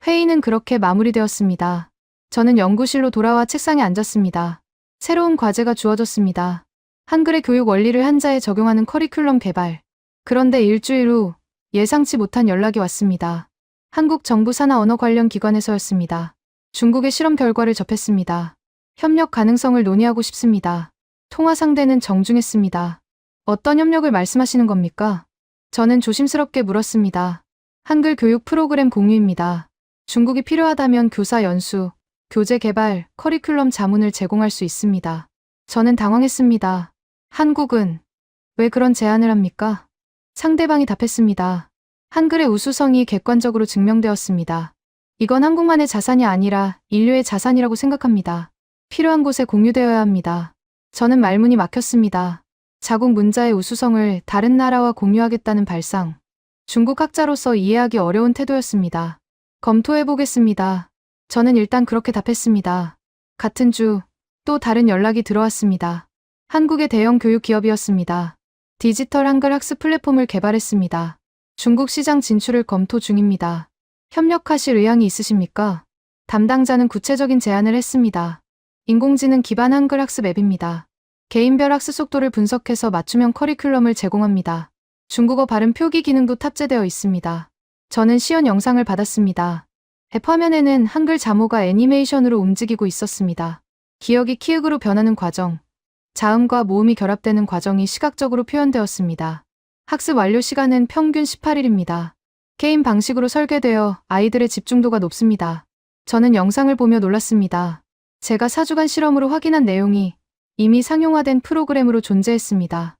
회의는 그렇게 마무리되었습니다. 저는 연구실로 돌아와 책상에 앉았습니다. 새로운 과제가 주어졌습니다. 한글의 교육 원리를 한자에 적용하는 커리큘럼 개발. 그런데 일주일 후 예상치 못한 연락이 왔습니다. 한국 정부 산하 언어 관련 기관에서였습니다. 중국의 실험 결과를 접했습니다. 협력 가능성을 논의하고 싶습니다. 통화 상대는 정중했습니다. 어떤 협력을 말씀하시는 겁니까? 저는 조심스럽게 물었습니다. 한글 교육 프로그램 공유입니다. 중국이 필요하다면 교사 연수, 교재 개발, 커리큘럼 자문을 제공할 수 있습니다. 저는 당황했습니다. 한국은 왜 그런 제안을 합니까? 상대방이 답했습니다. 한글의 우수성이 객관적으로 증명되었습니다. 이건 한국만의 자산이 아니라 인류의 자산이라고 생각합니다. 필요한 곳에 공유되어야 합니다. 저는 말문이 막혔습니다. 자국 문자의 우수성을 다른 나라와 공유하겠다는 발상. 중국 학자로서 이해하기 어려운 태도였습니다. 검토해보겠습니다. 저는 일단 그렇게 답했습니다. 같은 주, 또 다른 연락이 들어왔습니다. 한국의 대형 교육 기업이었습니다. 디지털 한글 학습 플랫폼을 개발했습니다. 중국 시장 진출을 검토 중입니다. 협력하실 의향이 있으십니까? 담당자는 구체적인 제안을 했습니다. 인공지능 기반 한글 학습 앱입니다. 개인별 학습 속도를 분석해서 맞춤형 커리큘럼을 제공합니다. 중국어 발음 표기 기능도 탑재되어 있습니다. 저는 시연 영상을 받았습니다. 앱 화면에는 한글 자모가 애니메이션으로 움직이고 있었습니다. 기억이 키읔으로 변하는 과정, 자음과 모음이 결합되는 과정이 시각적으로 표현되었습니다. 학습 완료 시간은 평균 18일입니다. 게임 방식으로 설계되어 아이들의 집중도가 높습니다. 저는 영상을 보며 놀랐습니다. 제가 4주간 실험으로 확인한 내용이 이미 상용화된 프로그램으로 존재했습니다.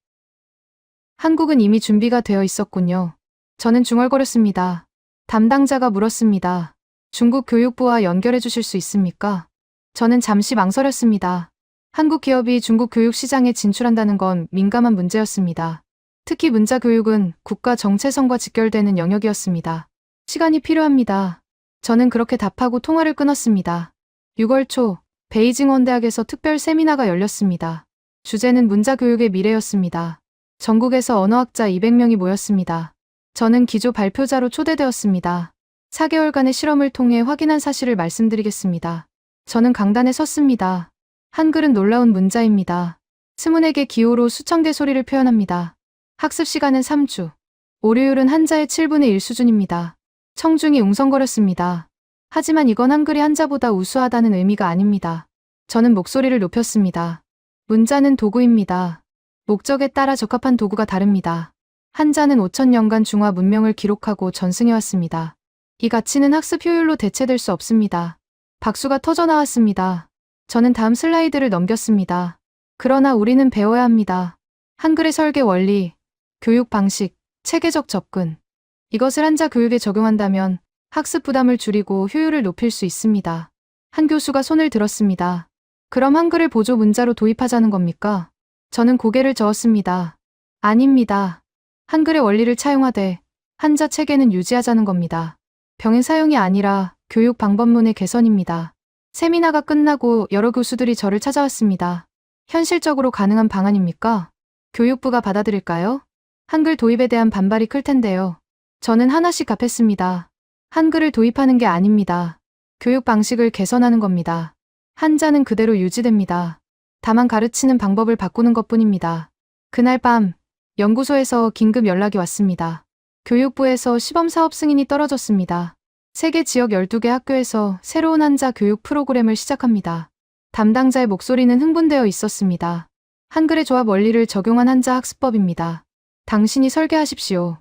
한국은 이미 준비가 되어 있었군요. 저는 중얼거렸습니다. 담당자가 물었습니다. 중국 교육부와 연결해 주실 수 있습니까? 저는 잠시 망설였습니다. 한국 기업이 중국 교육 시장에 진출한다는 건 민감한 문제였습니다. 특히 문자 교육은 국가 정체성과 직결되는 영역이었습니다. 시간이 필요합니다. 저는 그렇게 답하고 통화를 끊었습니다. 6월 초, 베이징 원대학에서 특별 세미나가 열렸습니다. 주제는 문자 교육의 미래였습니다. 전국에서 언어학자 200명이 모였습니다. 저는 기조 발표자로 초대되었습니다. 4개월간의 실험을 통해 확인한 사실을 말씀드리겠습니다. 저는 강단에 섰습니다. 한글은 놀라운 문자입니다. 스문에게 기호로 수천 개 소리를 표현합니다. 학습 시간은 3주. 오류율은 한자의 7분의 1 수준입니다. 청중이 웅성거렸습니다. 하지만 이건 한글이 한자보다 우수하다는 의미가 아닙니다. 저는 목소리를 높였습니다. 문자는 도구입니다. 목적에 따라 적합한 도구가 다릅니다. 한자는 5,000년간 중화 문명을 기록하고 전승해왔습니다. 이 가치는 학습 효율로 대체될 수 없습니다. 박수가 터져 나왔습니다. 저는 다음 슬라이드를 넘겼습니다. 그러나 우리는 배워야 합니다. 한글의 설계 원리, 교육 방식, 체계적 접근. 이것을 한자 교육에 적용한다면 학습 부담을 줄이고 효율을 높일 수 있습니다. 한 교수가 손을 들었습니다. 그럼 한글을 보조 문자로 도입하자는 겁니까? 저는 고개를 저었습니다. 아닙니다. 한글의 원리를 차용하되 한자 체계는 유지하자는 겁니다. 병행 사용이 아니라 교육 방법론의 개선입니다. 세미나가 끝나고 여러 교수들이 저를 찾아왔습니다. 현실적으로 가능한 방안입니까? 교육부가 받아들일까요? 한글 도입에 대한 반발이 클 텐데요. 저는 하나씩 답했습니다. 한글을 도입하는 게 아닙니다. 교육 방식을 개선하는 겁니다. 한자는 그대로 유지됩니다. 다만 가르치는 방법을 바꾸는 것뿐입니다. 그날 밤, 연구소에서 긴급 연락이 왔습니다. 교육부에서 시범사업 승인이 떨어졌습니다. 세계 지역 12개 학교에서 새로운 한자 교육 프로그램을 시작합니다. 담당자의 목소리는 흥분되어 있었습니다. 한글의 조합 원리를 적용한 한자 학습법입니다. 당신이 설계하십시오.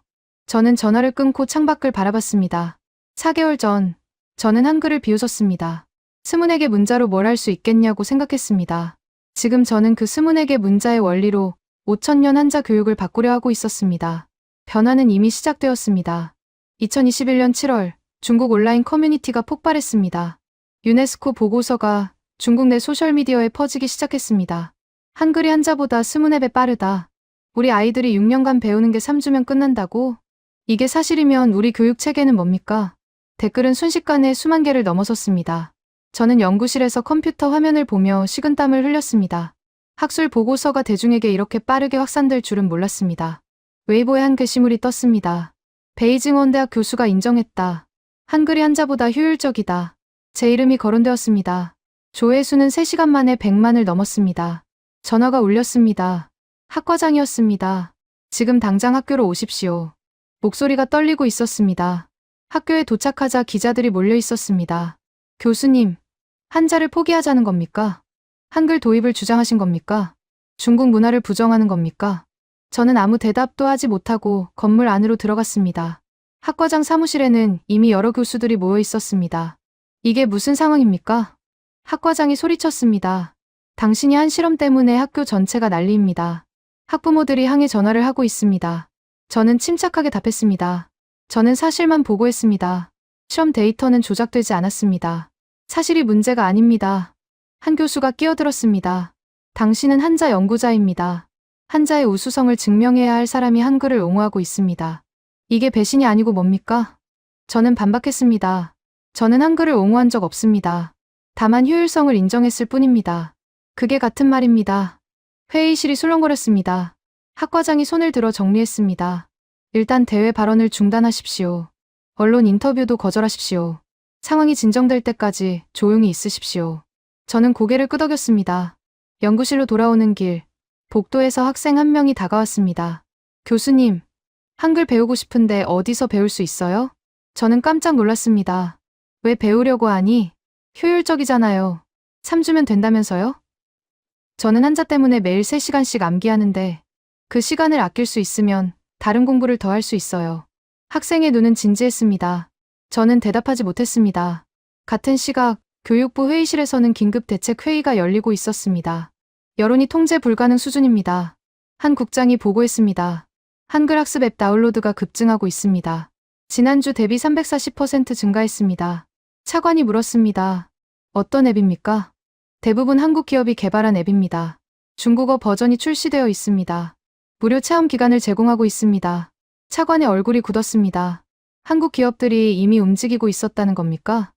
저는 전화를 끊고 창밖을 바라봤습니다. 4개월 전, 저는 한글을 비웃었습니다. 스문에게 문자로 뭘 할 수 있겠냐고 생각했습니다. 지금 저는 그 스문에게 문자의 원리로 5,000년 한자 교육을 바꾸려 하고 있었습니다. 변화는 이미 시작되었습니다. 2021년 7월, 중국 온라인 커뮤니티가 폭발했습니다. 유네스코 보고서가 중국 내 소셜미디어에 퍼지기 시작했습니다. 한글이 한자보다 스문에 배 빠르다. 우리 아이들이 6년간 배우는 게 3주면 끝난다고? 이게 사실이면 우리 교육 체계는 뭡니까? 댓글은 순식간에 수만 개를 넘어섰습니다. 저는 연구실에서 컴퓨터 화면을 보며 식은땀을 흘렸습니다. 학술 보고서가 대중에게 이렇게 빠르게 확산될 줄은 몰랐습니다. 웨이보에 한 게시물이 떴습니다. 베이징 원대학 교수가 인정했다. 한글이 한자보다 효율적이다. 제 이름이 거론되었습니다. 조회수는 3시간 만에 100만을 넘었습니다. 전화가 울렸습니다. 학과장이었습니다. 지금 당장 학교로 오십시오. 목소리가 떨리고 있었습니다. 학교에 도착하자 기자들이 몰려 있었습니다. 교수님, 한자를 포기하자는 겁니까? 한글 도입을 주장하신 겁니까? 중국 문화를 부정하는 겁니까? 저는 아무 대답도 하지 못하고 건물 안으로 들어갔습니다. 학과장 사무실에는 이미 여러 교수들이 모여 있었습니다. 이게 무슨 상황입니까? 학과장이 소리쳤습니다. 당신이 한 실험 때문에 학교 전체가 난리입니다. 학부모들이 항해 전화를 하고 있습니다. 저는 침착하게 답했습니다. 저는 사실만 보고했습니다. 시험 데이터는 조작되지 않았습니다. 사실이 문제가 아닙니다. 한 교수가 끼어들었습니다. 당신은 한자 연구자입니다. 한자의 우수성을 증명해야 할 사람이 한글을 옹호하고 있습니다. 이게 배신이 아니고 뭡니까? 저는 반박했습니다. 저는 한글을 옹호한 적 없습니다. 다만 효율성을 인정했을 뿐입니다. 그게 같은 말입니다. 회의실이 술렁거렸습니다. 학과장이 손을 들어 정리했습니다. 일단 대회 발언을 중단하십시오. 언론 인터뷰도 거절하십시오. 상황이 진정될 때까지 조용히 있으십시오. 저는 고개를 끄덕였습니다. 연구실로 돌아오는 길, 복도에서 학생 한 명이 다가왔습니다. 교수님, 한글 배우고 싶은데 어디서 배울 수 있어요? 저는 깜짝 놀랐습니다. 왜 배우려고 하니? 효율적이잖아요. 3주면 된다면서요? 저는 한자 때문에 매일 3시간씩 암기하는데 그 시간을 아낄 수 있으면 다른 공부를 더 할 수 있어요. 학생의 눈은 진지했습니다. 저는 대답하지 못했습니다. 같은 시각 교육부 회의실에서는 긴급 대책 회의가 열리고 있었습니다. 여론이 통제 불가능 수준입니다. 한 국장이 보고했습니다. 한글 학습 앱 다운로드가 급증하고 있습니다. 지난주 대비 340% 증가했습니다. 차관이 물었습니다. 어떤 앱입니까? 대부분 한국 기업이 개발한 앱입니다. 중국어 버전이 출시되어 있습니다. 무료 체험 기간을 제공하고 있습니다. 차관의 얼굴이 굳었습니다. 한국 기업들이 이미 움직이고 있었다는 겁니까?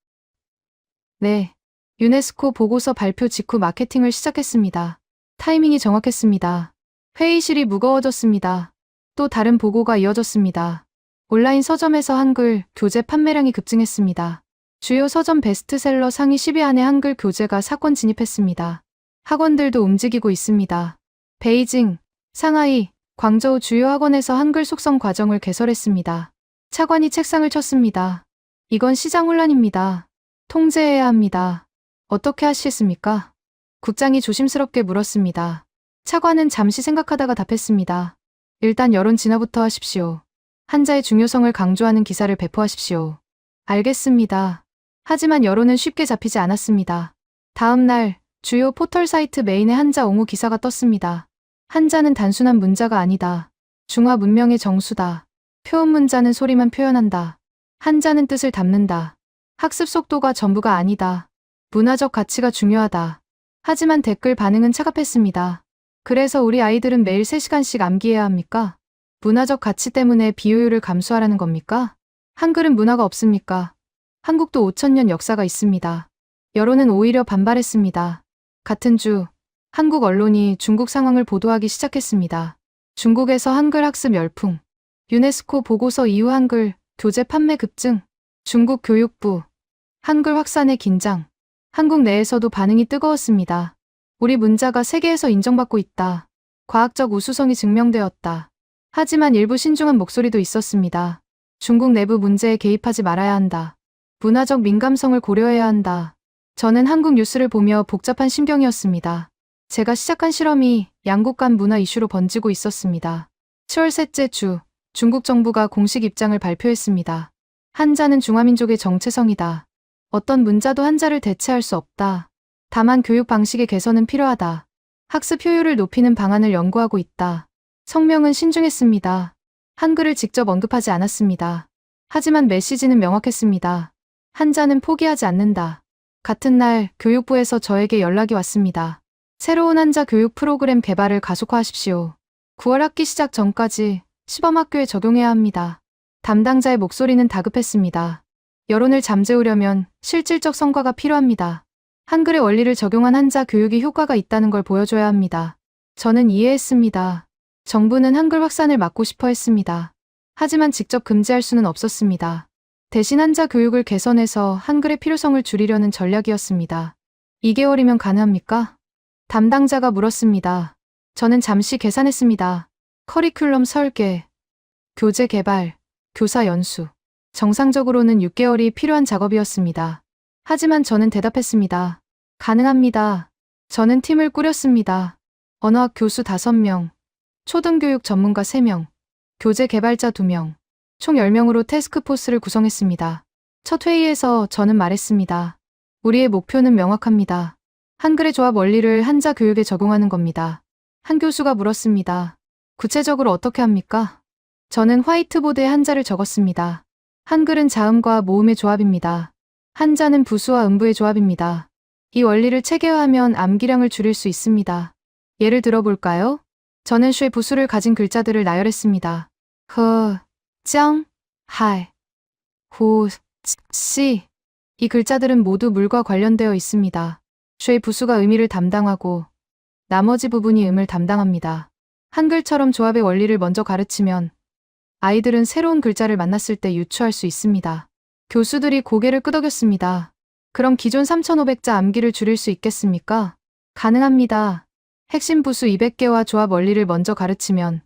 네. 유네스코 보고서 발표 직후 마케팅을 시작했습니다. 타이밍이 정확했습니다. 회의실이 무거워졌습니다. 또 다른 보고가 이어졌습니다. 온라인 서점에서 한글 교재 판매량이 급증했습니다. 주요 서점 베스트셀러 상위 10위 안에 한글 교재가 사권 진입했습니다. 학원들도 움직이고 있습니다. 베이징, 상하이, 광저우 주요 학원에서 한글 속성 과정을 개설했습니다. 차관이 책상을 쳤습니다. 이건 시장 혼란입니다. 통제해야 합니다. 어떻게 하시겠습니까? 국장이 조심스럽게 물었습니다. 차관은 잠시 생각하다가 답했습니다. 일단 여론 진화부터 하십시오. 한자의 중요성을 강조하는 기사를 배포하십시오. 알겠습니다. 하지만 여론은 쉽게 잡히지 않았습니다. 다음 날 주요 포털 사이트 메인에 한자 옹호 기사가 떴습니다. 한자는 단순한 문자가 아니다. 중화 문명의 정수다. 표현 문자는 소리만 표현한다. 한자는 뜻을 담는다. 학습 속도가 전부가 아니다. 문화적 가치가 중요하다. 하지만 댓글 반응은 차갑했습니다. 그래서 우리 아이들은 매일 3시간씩 암기해야 합니까? 문화적 가치 때문에 비효율을 감수하라는 겁니까? 한글은 문화가 없습니까? 한국도 5,000년 역사가 있습니다. 여론은 오히려 반발했습니다. 같은 주, 한국 언론이 중국 상황을 보도하기 시작했습니다. 중국에서 한글 학습 열풍, 유네스코 보고서 이후 한글 교재 판매 급증, 중국 교육부, 한글 확산의 긴장, 한국 내에서도 반응이 뜨거웠습니다. 우리 문자가 세계에서 인정받고 있다. 과학적 우수성이 증명되었다. 하지만 일부 신중한 목소리도 있었습니다. 중국 내부 문제에 개입하지 말아야 한다. 문화적 민감성을 고려해야 한다. 저는 한국 뉴스를 보며 복잡한 심경이었습니다. 제가 시작한 실험이 양국 간 문화 이슈로 번지고 있었습니다. 10월 셋째 주, 중국 정부가 공식 입장을 발표했습니다. 한자는 중화민족의 정체성이다. 어떤 문자도 한자를 대체할 수 없다. 다만 교육 방식의 개선은 필요하다. 학습 효율을 높이는 방안을 연구하고 있다. 성명은 신중했습니다. 한글을 직접 언급하지 않았습니다. 하지만 메시지는 명확했습니다. 한자는 포기하지 않는다. 같은 날 교육부에서 저에게 연락이 왔습니다. 새로운 한자 교육 프로그램 개발을 가속화하십시오. 9월 학기 시작 전까지 시범학교에 적용해야 합니다. 담당자의 목소리는 다급했습니다. 여론을 잠재우려면 실질적 성과가 필요합니다. 한글의 원리를 적용한 한자 교육이 효과가 있다는 걸 보여줘야 합니다. 저는 이해했습니다. 정부는 한글 확산을 막고 싶어 했습니다. 하지만 직접 금지할 수는 없었습니다. 대신 한자 교육을 개선해서 한글의 필요성을 줄이려는 전략이었습니다. 2개월이면 가능합니까? 담당자가 물었습니다. 저는 잠시 계산했습니다. 커리큘럼 설계, 교재 개발, 교사 연수. 정상적으로는 6개월이 필요한 작업이었습니다. 하지만 저는 대답했습니다. 가능합니다. 저는 팀을 꾸렸습니다. 언어학 교수 5명, 초등교육 전문가 3명, 교재 개발자 2명, 총 10명으로 태스크포스를 구성했습니다. 첫 회의에서 저는 말했습니다. 우리의 목표는 명확합니다. 한글의 조합 원리를 한자 교육에 적용하는 겁니다. 한 교수가 물었습니다. 구체적으로 어떻게 합니까? 저는 화이트보드에 한자를 적었습니다. 한글은 자음과 모음의 조합입니다. 한자는 부수와 음부의 조합입니다. 이 원리를 체계화하면 암기량을 줄일 수 있습니다. 예를 들어볼까요? 저는 쉐 부수를 가진 글자들을 나열했습니다. 허, 짱, 할, 호, 씨. 이 글자들은 모두 물과 관련되어 있습니다. 쉐 부수가 의미를 담당하고 나머지 부분이 음을 담당합니다. 한글처럼 조합의 원리를 먼저 가르치면 아이들은 새로운 글자를 만났을 때 유추할 수 있습니다. 교수들이 고개를 끄덕였습니다. 그럼 기존 3,500자 암기를 줄일 수 있겠습니까? 가능합니다. 핵심 부수 200개와 조합 원리를 먼저 가르치면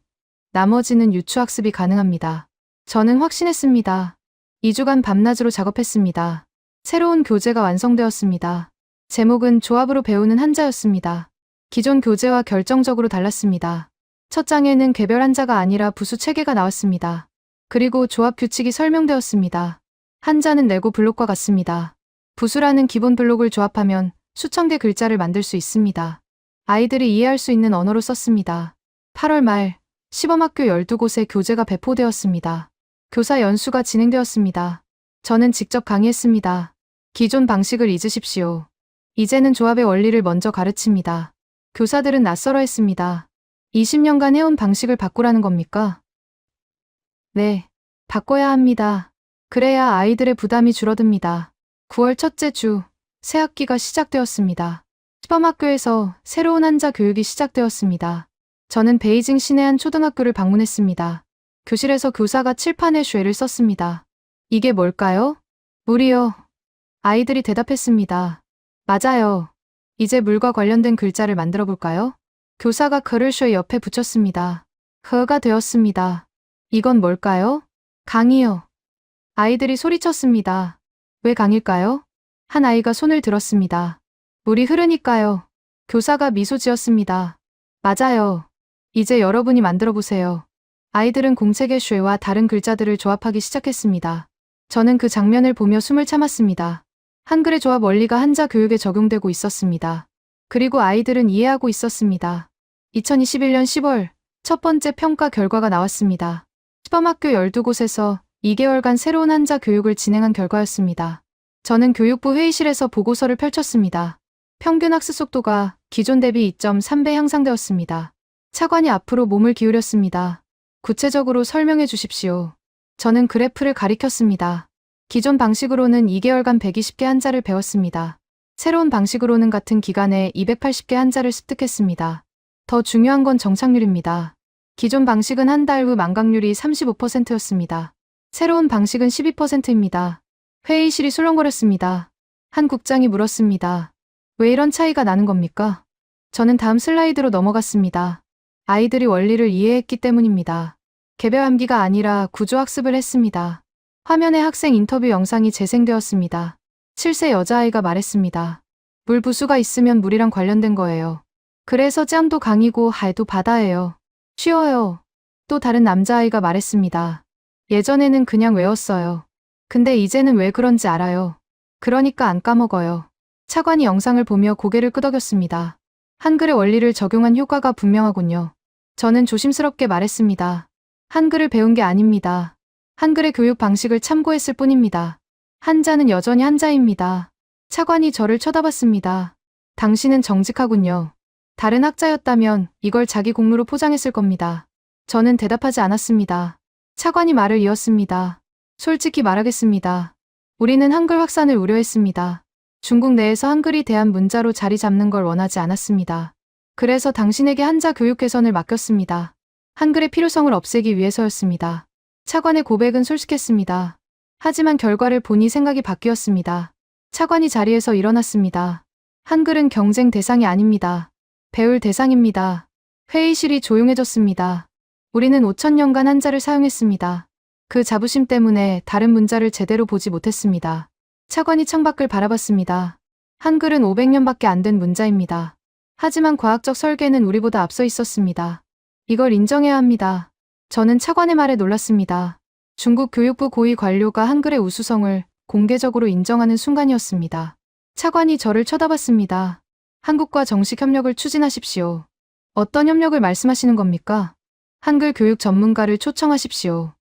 나머지는 유추학습이 가능합니다. 저는 확신했습니다. 2주간 밤낮으로 작업했습니다. 새로운 교재가 완성되었습니다. 제목은 조합으로 배우는 한자였습니다. 기존 교재와 결정적으로 달랐습니다. 첫 장에는 개별 한자가 아니라 부수 체계가 나왔습니다. 그리고 조합 규칙이 설명되었습니다. 한자는 레고 블록과 같습니다. 부수라는 기본 블록을 조합하면 수천 개 글자를 만들 수 있습니다. 아이들이 이해할 수 있는 언어로 썼습니다. 8월 말 시범학교 12곳에 교재가 배포되었습니다. 교사 연수가 진행되었습니다. 저는 직접 강의했습니다. 기존 방식을 잊으십시오. 이제는 조합의 원리를 먼저 가르칩니다. 교사들은 낯설어했습니다. 20년간 해온 방식을 바꾸라는 겁니까? 네, 바꿔야 합니다. 그래야 아이들의 부담이 줄어듭니다. 9월 첫째 주, 새 학기가 시작되었습니다. 시범학교에서 새로운 한자 교육이 시작되었습니다. 저는 베이징 시내 한 초등학교를 방문했습니다. 교실에서 교사가 칠판에 쉐를 썼습니다. 이게 뭘까요? 물이요. 아이들이 대답했습니다. 맞아요. 이제 물과 관련된 글자를 만들어 볼까요? 교사가 글을 쉐 옆에 붙였습니다. 허가 되었습니다. 이건 뭘까요? 강이요. 아이들이 소리쳤습니다. 왜 강일까요? 한 아이가 손을 들었습니다. 물이 흐르니까요. 교사가 미소 지었습니다. 맞아요. 이제 여러분이 만들어 보세요. 아이들은 공책의 쉐와 다른 글자들을 조합하기 시작했습니다. 저는 그 장면을 보며 숨을 참았습니다. 한글의 조합 원리가 한자 교육에 적용되고 있었습니다. 그리고 아이들은 이해하고 있었습니다. 2021년 10월 첫 번째 평가 결과가 나왔습니다. 시범학교 12곳에서 2개월간 새로운 한자 교육을 진행한 결과였습니다. 저는 교육부 회의실에서 보고서를 펼쳤습니다. 평균 학습 속도가 기존 대비 2.3배 향상되었습니다. 차관이 앞으로 몸을 기울였습니다. 구체적으로 설명해 주십시오. 저는 그래프를 가리켰습니다. 기존 방식으로는 2개월간 120개 한자를 배웠습니다. 새로운 방식으로는 같은 기간에 280개 한자를 습득했습니다. 더 중요한 건 정착률입니다. 기존 방식은 한 달 후 망각률이 35%였습니다. 새로운 방식은 12%입니다. 회의실이 술렁거렸습니다. 한 국장이 물었습니다. 왜 이런 차이가 나는 겁니까? 저는 다음 슬라이드로 넘어갔습니다. 아이들이 원리를 이해했기 때문입니다. 개별 암기가 아니라 구조학습을 했습니다. 화면에 학생 인터뷰 영상이 재생되었습니다. 7세 여자아이가 말했습니다. 물 부수가 있으면 물이랑 관련된 거예요. 그래서 짱도 강이고 할도 바다예요. 쉬워요. 또 다른 남자아이가 말했습니다. 예전에는 그냥 외웠어요. 근데 이제는 왜 그런지 알아요. 그러니까 안 까먹어요. 차관이 영상을 보며 고개를 끄덕였습니다. 한글의 원리를 적용한 효과가 분명하군요. 저는 조심스럽게 말했습니다. 한글을 배운 게 아닙니다. 한글의 교육 방식을 참고했을 뿐입니다. 한자는 여전히 한자입니다. 차관이 저를 쳐다봤습니다. 당신은 정직하군요. 다른 학자였다면 이걸 자기 공로로 포장했을 겁니다. 저는 대답하지 않았습니다. 차관이 말을 이었습니다. 솔직히 말하겠습니다. 우리는 한글 확산을 우려했습니다. 중국 내에서 한글이 대한 문자로 자리 잡는 걸 원하지 않았습니다. 그래서 당신에게 한자 교육 개선을 맡겼습니다. 한글의 필요성을 없애기 위해서였습니다. 차관의 고백은 솔직했습니다. 하지만 결과를 보니 생각이 바뀌었습니다. 차관이 자리에서 일어났습니다. 한글은 경쟁 대상이 아닙니다. 배울 대상입니다. 회의실이 조용해졌습니다. 우리는 5,000년간 한자를 사용했습니다. 그 자부심 때문에 다른 문자를 제대로 보지 못했습니다. 차관이 창밖을 바라봤습니다. 한글은 500년밖에 안 된 문자입니다. 하지만 과학적 설계는 우리보다 앞서 있었습니다. 이걸 인정해야 합니다. 저는 차관의 말에 놀랐습니다. 중국 교육부 고위 관료가 한글의 우수성을 공개적으로 인정하는 순간이었습니다. 차관이 저를 쳐다봤습니다. 한국과 정식 협력을 추진하십시오. 어떤 협력을 말씀하시는 겁니까? 한글 교육 전문가를 초청하십시오.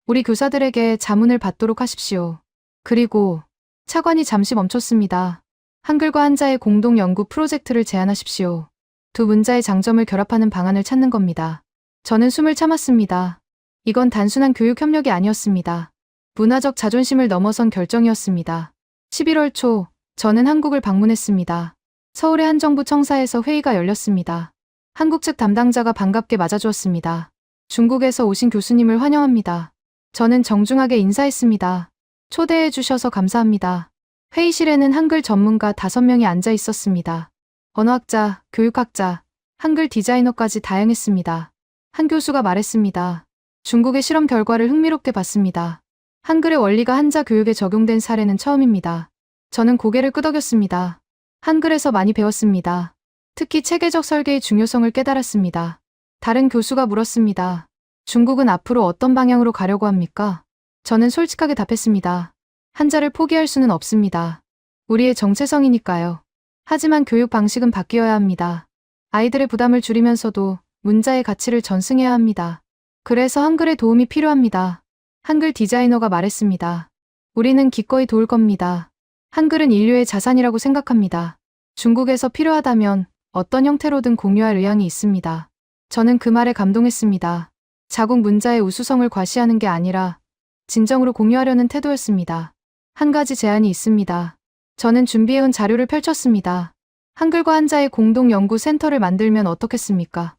우리 교사들에게 자문을 받도록 하십시오. 그리고 차관이 잠시 멈췄습니다. 한글과 한자의 공동 연구 프로젝트를 제안하십시오. 두 문자의 장점을 결합하는 방안을 찾는 겁니다. 저는 숨을 참았습니다. 이건 단순한 교육 협력이 아니었습니다. 문화적 자존심을 넘어선 결정이었습니다. 11월 초, 저는 한국을 방문했습니다. 서울의 한 정부 청사에서 회의가 열렸습니다. 한국 측 담당자가 반갑게 맞아주었습니다. 중국에서 오신 교수님을 환영합니다. 저는 정중하게 인사했습니다. 초대해 주셔서 감사합니다. 회의실에는 한글 전문가 5명이 앉아 있었습니다. 언어학자, 교육학자, 한글 디자이너까지 다양했습니다. 한 교수가 말했습니다. 중국의 실험 결과를 흥미롭게 봤습니다. 한글의 원리가 한자 교육에 적용된 사례는 처음입니다. 저는 고개를 끄덕였습니다. 한글에서 많이 배웠습니다. 특히 체계적 설계의 중요성을 깨달았습니다. 다른 교수가 물었습니다. 중국은 앞으로 어떤 방향으로 가려고 합니까? 저는 솔직하게 답했습니다. 한자를 포기할 수는 없습니다. 우리의 정체성이니까요. 하지만 교육 방식은 바뀌어야 합니다. 아이들의 부담을 줄이면서도 문자의 가치를 전승해야 합니다. 그래서 한글의 도움이 필요합니다. 한글 디자이너가 말했습니다. 우리는 기꺼이 도울 겁니다. 한글은 인류의 자산이라고 생각합니다. 중국에서 필요하다면 어떤 형태로든 공유할 의향이 있습니다. 저는 그 말에 감동했습니다. 자국 문자의 우수성을 과시하는 게 아니라 진정으로 공유하려는 태도였습니다. 한 가지 제안이 있습니다. 저는 준비해온 자료를 펼쳤습니다. 한글과 한자의 공동 연구 센터를 만들면 어떻겠습니까?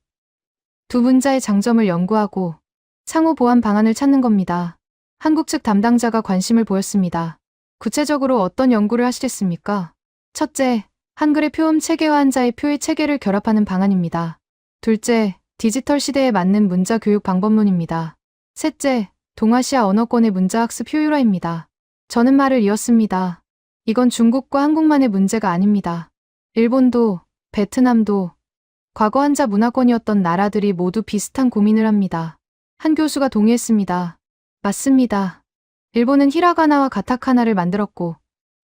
두 문자의 장점을 연구하고 상호 보완 방안을 찾는 겁니다. 한국 측 담당자가 관심을 보였습니다. 구체적으로 어떤 연구를 하시겠습니까? 첫째, 한글의 표음 체계와 한자의 표의 체계를 결합하는 방안입니다. 둘째, 디지털 시대에 맞는 문자 교육 방법론입니다. 셋째, 동아시아 언어권의 문자 학습 효율화입니다. 저는 말을 이었습니다. 이건 중국과 한국만의 문제가 아닙니다. 일본도, 베트남도, 과거 한자 문화권이었던 나라들이 모두 비슷한 고민을 합니다. 한 교수가 동의했습니다. 맞습니다. 일본은 히라가나와 가타카나를 만들었고,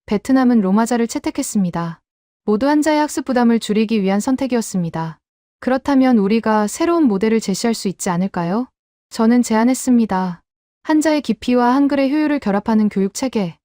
베트남은 로마자를 채택했습니다. 모두 한자의 학습 부담을 줄이기 위한 선택이었습니다. 그렇다면 우리가 새로운 모델을 제시할 수 있지 않을까요? 저는 제안했습니다. 한자의 깊이와 한글의 효율을 결합하는 교육 체계.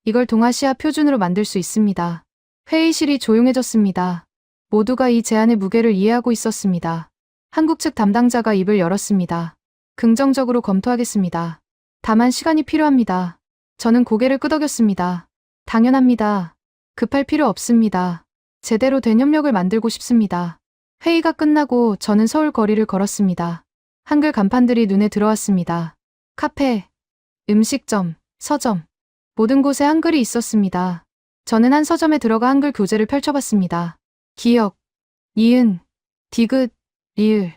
이걸 동아시아 표준으로 만들 수 있습니다. 회의실이 조용해졌습니다. 모두가 이 제안의 무게를 이해하고 있었습니다. 한국 측 담당자가 입을 열었습니다. 긍정적으로 검토하겠습니다. 다만 시간이 필요합니다. 저는 고개를 끄덕였습니다. 당연합니다. 급할 필요 없습니다. 제대로 된 협력을 만들고 싶습니다. 회의가 끝나고 저는 서울 거리를 걸었습니다. 한글 간판들이 눈에 들어왔습니다. 카페, 음식점, 서점, 모든 곳에 한글이 있었습니다. 저는 한 서점에 들어가 한글 교재를 펼쳐봤습니다. 기역, 니은, 디귿, 리을,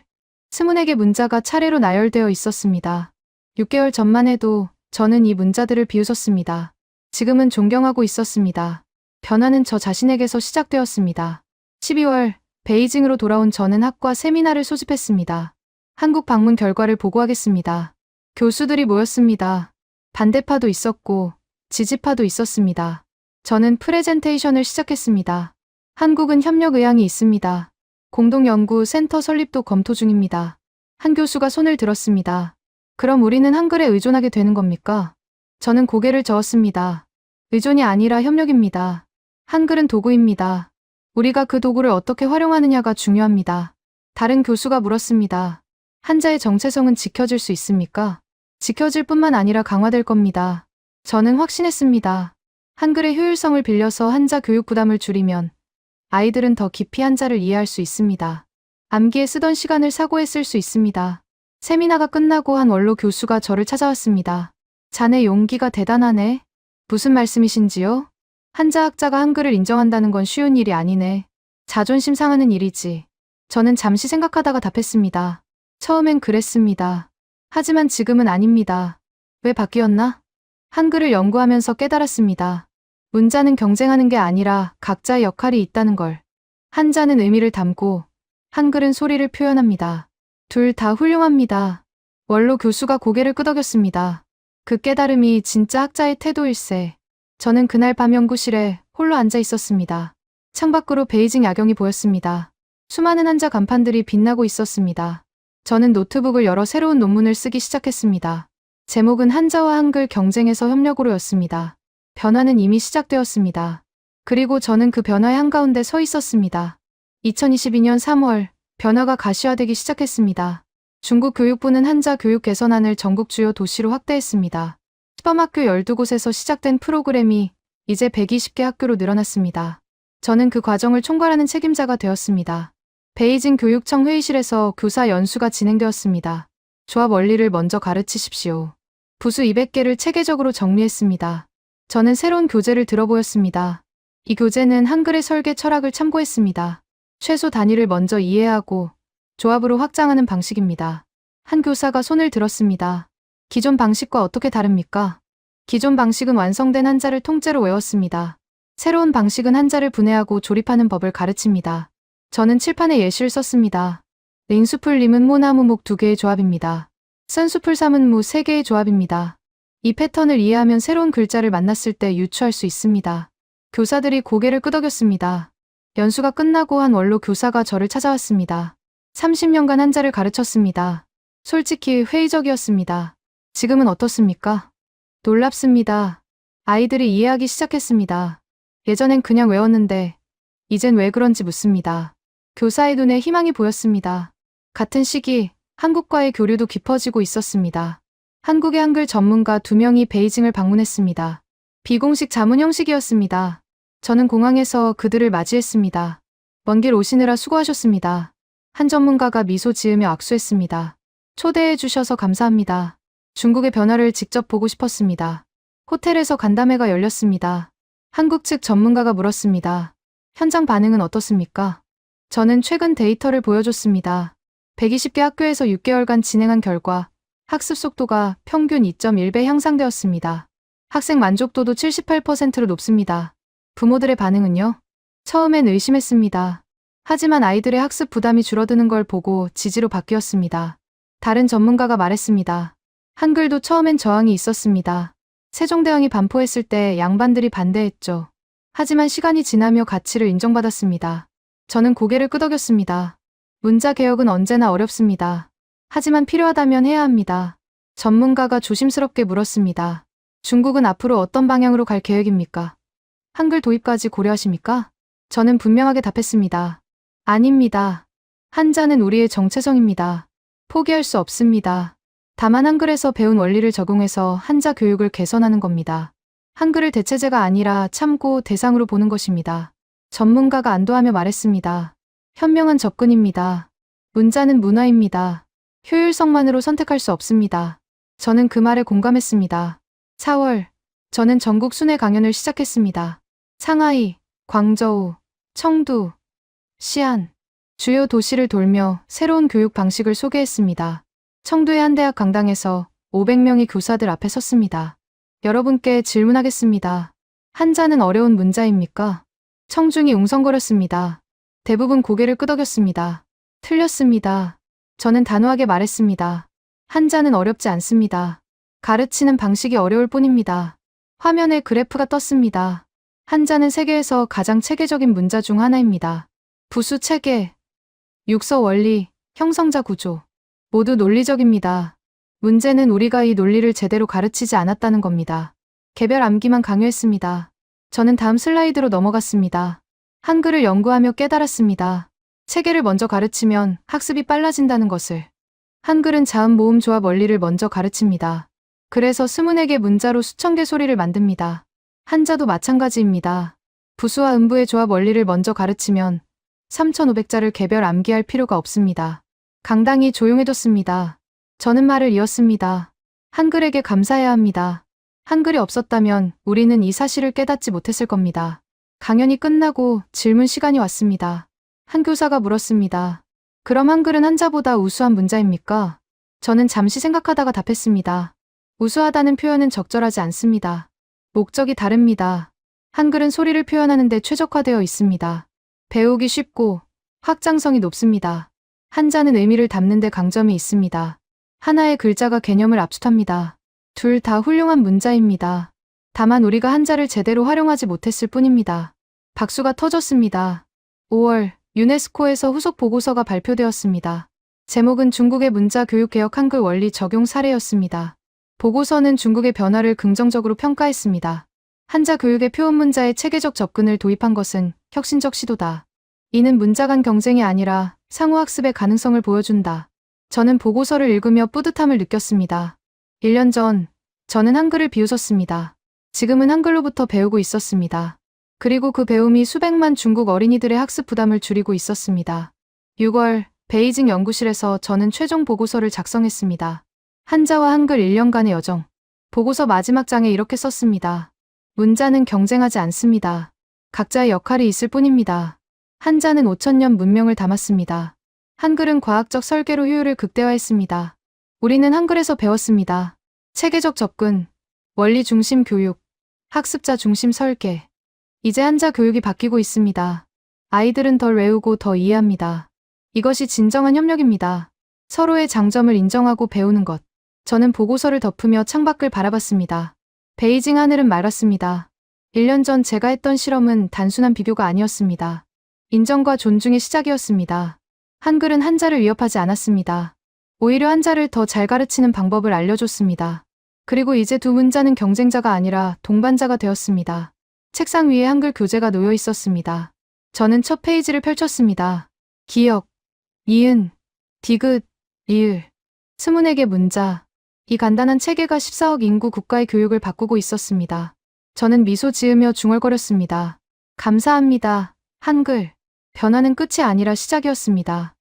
20개 문자가 차례로 나열되어 있었습니다. 6개월 전만 해도 저는 이 문자들을 비웃었습니다. 지금은 존경하고 있었습니다. 변화는 저 자신에게서 시작되었습니다. 12월, 베이징으로 돌아온 저는 학과 세미나를 소집했습니다. 한국 방문 결과를 보고하겠습니다. 교수들이 모였습니다. 반대파도 있었고 지지파도 있었습니다. 저는 프레젠테이션을 시작했습니다. 한국은 협력 의향이 있습니다. 공동연구 센터 설립도 검토 중입니다. 한 교수가 손을 들었습니다. 그럼 우리는 한글에 의존하게 되는 겁니까? 저는 고개를 저었습니다. 의존이 아니라 협력입니다. 한글은 도구입니다. 우리가 그 도구를 어떻게 활용하느냐가 중요합니다. 다른 교수가 물었습니다. 한자의 정체성은 지켜질 수 있습니까? 지켜질 뿐만 아니라 강화될 겁니다. 저는 확신했습니다. 한글의 효율성을 빌려서 한자 교육 부담을 줄이면 아이들은 더 깊이 한자를 이해할 수 있습니다. 암기에 쓰던 시간을 사고에 쓸 수 있습니다. 세미나가 끝나고 한 원로 교수가 저를 찾아왔습니다. 자네 용기가 대단하네. 무슨 말씀이신지요? 한자학자가 한글을 인정한다는 건 쉬운 일이 아니네. 자존심 상하는 일이지. 저는 잠시 생각하다가 답했습니다. 처음엔 그랬습니다. 하지만 지금은 아닙니다. 왜 바뀌었나? 한글을 연구하면서 깨달았습니다. 문자는 경쟁하는 게 아니라 각자의 역할이 있다는 걸. 한자는 의미를 담고 한글은 소리를 표현합니다. 둘 다 훌륭합니다. 원로 교수가 고개를 끄덕였습니다. 그 깨달음이 진짜 학자의 태도일세. 저는 그날 밤 연구실에 홀로 앉아 있었습니다. 창밖으로 베이징 야경이 보였습니다. 수많은 한자 간판들이 빛나고 있었습니다. 저는 노트북을 열어 새로운 논문을 쓰기 시작했습니다. 제목은 한자와 한글 경쟁에서 협력으로였습니다. 변화는 이미 시작되었습니다. 그리고 저는 그 변화의 한가운데 서 있었습니다. 2022년 3월, 변화가 가시화되기 시작했습니다. 중국 교육부는 한자 교육 개선안을 전국 주요 도시로 확대했습니다. 시범학교 12곳에서 시작된 프로그램이 이제 120개 학교로 늘어났습니다. 저는 그 과정을 총괄하는 책임자가 되었습니다. 베이징 교육청 회의실에서 교사 연수가 진행되었습니다. 조합 원리를 먼저 가르치십시오. 부수 200개를 체계적으로 정리했습니다. 저는 새로운 교재를 들어보였습니다. 이 교재는 한글의 설계 철학을 참고했습니다. 최소 단위를 먼저 이해하고 조합으로 확장하는 방식입니다. 한 교사가 손을 들었습니다. 기존 방식과 어떻게 다릅니까? 기존 방식은 완성된 한자를 통째로 외웠습니다. 새로운 방식은 한자를 분해하고 조립하는 법을 가르칩니다. 저는 칠판에 예시를 썼습니다. 린수풀 림은 모나무목 2개의 조합입니다. 쓴수풀 삼은무 3개의 조합입니다. 이 패턴을 이해하면 새로운 글자를 만났을 때 유추할 수 있습니다. 교사들이 고개를 끄덕였습니다. 연수가 끝나고 한 원로 교사가 저를 찾아왔습니다. 30년간 한자를 가르쳤습니다. 솔직히 회의적이었습니다. 지금은 어떻습니까? 놀랍습니다. 아이들이 이해하기 시작했습니다. 예전엔 그냥 외웠는데 이젠 왜 그런지 묻습니다. 교사의 눈에 희망이 보였습니다. 같은 시기 한국과의 교류도 깊어지고 있었습니다. 한국의 한글 전문가 2명이 베이징을 방문했습니다. 비공식 자문 형식이었습니다. 저는 공항에서 그들을 맞이했습니다. 먼 길 오시느라 수고하셨습니다. 한 전문가가 미소 지으며 악수했습니다. 초대해 주셔서 감사합니다. 중국의 변화를 직접 보고 싶었습니다. 호텔에서 간담회가 열렸습니다. 한국 측 전문가가 물었습니다. 현장 반응은 어떻습니까? 저는 최근 데이터를 보여줬습니다. 120개 학교에서 6개월간 진행한 결과 학습 속도가 평균 2.1배 향상되었습니다. 학생 만족도도 78%로 높습니다. 부모들의 반응은요? 처음엔 의심했습니다. 하지만 아이들의 학습 부담이 줄어드는 걸 보고 지지로 바뀌었습니다. 다른 전문가가 말했습니다. 한글도 처음엔 저항이 있었습니다. 세종대왕이 반포했을 때 양반들이 반대했죠. 하지만 시간이 지나며 가치를 인정받았습니다. 저는 고개를 끄덕였습니다. 문자 개혁은 언제나 어렵습니다. 하지만 필요하다면 해야 합니다. 전문가가 조심스럽게 물었습니다. 중국은 앞으로 어떤 방향으로 갈 계획입니까? 한글 도입까지 고려하십니까? 저는 분명하게 답했습니다. 아닙니다. 한자는 우리의 정체성입니다. 포기할 수 없습니다. 다만 한글에서 배운 원리를 적용해서 한자 교육을 개선하는 겁니다. 한글을 대체제가 아니라 참고 대상으로 보는 것입니다. 전문가가 안도하며 말했습니다. 현명한 접근입니다. 문자는 문화입니다. 효율성만으로 선택할 수 없습니다. 저는 그 말에 공감했습니다. 4월, 저는 전국 순회 강연을 시작했습니다. 상하이, 광저우, 청두, 시안, 주요 도시를 돌며 새로운 교육 방식을 소개했습니다. 청두의 한 대학 강당에서 500명의 교사들 앞에 섰습니다. 여러분께 질문하겠습니다. 한자는 어려운 문자입니까? 청중이 웅성거렸습니다. 대부분 고개를 끄덕였습니다. 틀렸습니다. 저는 단호하게 말했습니다. 한자는 어렵지 않습니다. 가르치는 방식이 어려울 뿐입니다. 화면에 그래프가 떴습니다. 한자는 세계에서 가장 체계적인 문자 중 하나입니다. 부수 체계, 육서 원리, 형성자 구조, 모두 논리적입니다. 문제는 우리가 이 논리를 제대로 가르치지 않았다는 겁니다. 개별 암기만 강요했습니다. 저는 다음 슬라이드로 넘어갔습니다. 한글을 연구하며 깨달았습니다. 체계를 먼저 가르치면 학습이 빨라진다는 것을. 한글은 자음 모음 조합 원리를 먼저 가르칩니다. 그래서 24개 문자로 수천 개 소리를 만듭니다. 한자도 마찬가지입니다. 부수와 음부의 조합 원리를 먼저 가르치면 3,500자를 개별 암기할 필요가 없습니다. 강당이 조용해졌습니다. 저는 말을 이었습니다. 한글에게 감사해야 합니다. 한글이 없었다면 우리는 이 사실을 깨닫지 못했을 겁니다. 강연이 끝나고 질문 시간이 왔습니다. 한 교사가 물었습니다. 그럼 한글은 한자보다 우수한 문자입니까? 저는 잠시 생각하다가 답했습니다. 우수하다는 표현은 적절하지 않습니다. 목적이 다릅니다. 한글은 소리를 표현하는 데 최적화되어 있습니다. 배우기 쉽고 확장성이 높습니다. 한자는 의미를 담는 데 강점이 있습니다. 하나의 글자가 개념을 압축합니다. 둘 다 훌륭한 문자입니다. 다만 우리가 한자를 제대로 활용하지 못했을 뿐입니다. 박수가 터졌습니다. 5월, 유네스코에서 후속 보고서가 발표되었습니다. 제목은 중국의 문자 교육 개혁 한글 원리 적용 사례였습니다. 보고서는 중국의 변화를 긍정적으로 평가했습니다. 한자 교육의 표현 문자의 체계적 접근을 도입한 것은 혁신적 시도다. 이는 문자 간 경쟁이 아니라 상호 학습의 가능성을 보여준다. 저는 보고서를 읽으며 뿌듯함을 느꼈습니다. 1년 전, 저는 한글을 비웃었습니다. 지금은 한글로부터 배우고 있었습니다. 그리고 그 배움이 수백만 중국 어린이들의 학습 부담을 줄이고 있었습니다. 6월, 베이징 연구실에서 저는 최종 보고서를 작성했습니다. 한자와 한글 1년간의 여정. 보고서 마지막 장에 이렇게 썼습니다. 문자는 경쟁하지 않습니다. 각자의 역할이 있을 뿐입니다. 한자는 5000년 문명을 담았습니다. 한글은 과학적 설계로 효율을 극대화했습니다. 우리는 한글에서 배웠습니다. 체계적 접근, 원리 중심 교육, 학습자 중심 설계. 이제 한자 교육이 바뀌고 있습니다. 아이들은 덜 외우고 더 이해합니다. 이것이 진정한 협력입니다. 서로의 장점을 인정하고 배우는 것. 저는 보고서를 덮으며 창밖을 바라봤습니다. 베이징 하늘은 맑았습니다. 1년 전 제가 했던 실험은 단순한 비교가 아니었습니다. 인정과 존중의 시작이었습니다. 한글은 한자를 위협하지 않았습니다. 오히려 한자를 더 잘 가르치는 방법을 알려줬습니다. 그리고 이제 두 문자는 경쟁자가 아니라 동반자가 되었습니다. 책상 위에 한글 교재가 놓여 있었습니다. 저는 첫 페이지를 펼쳤습니다. 기역, 이은, 디귿, 리을, 20개 문자. 이 간단한 체계가 14억 인구 국가의 교육을 바꾸고 있었습니다. 저는 미소 지으며 중얼거렸습니다. 감사합니다. 한글. 변화는 끝이 아니라 시작이었습니다.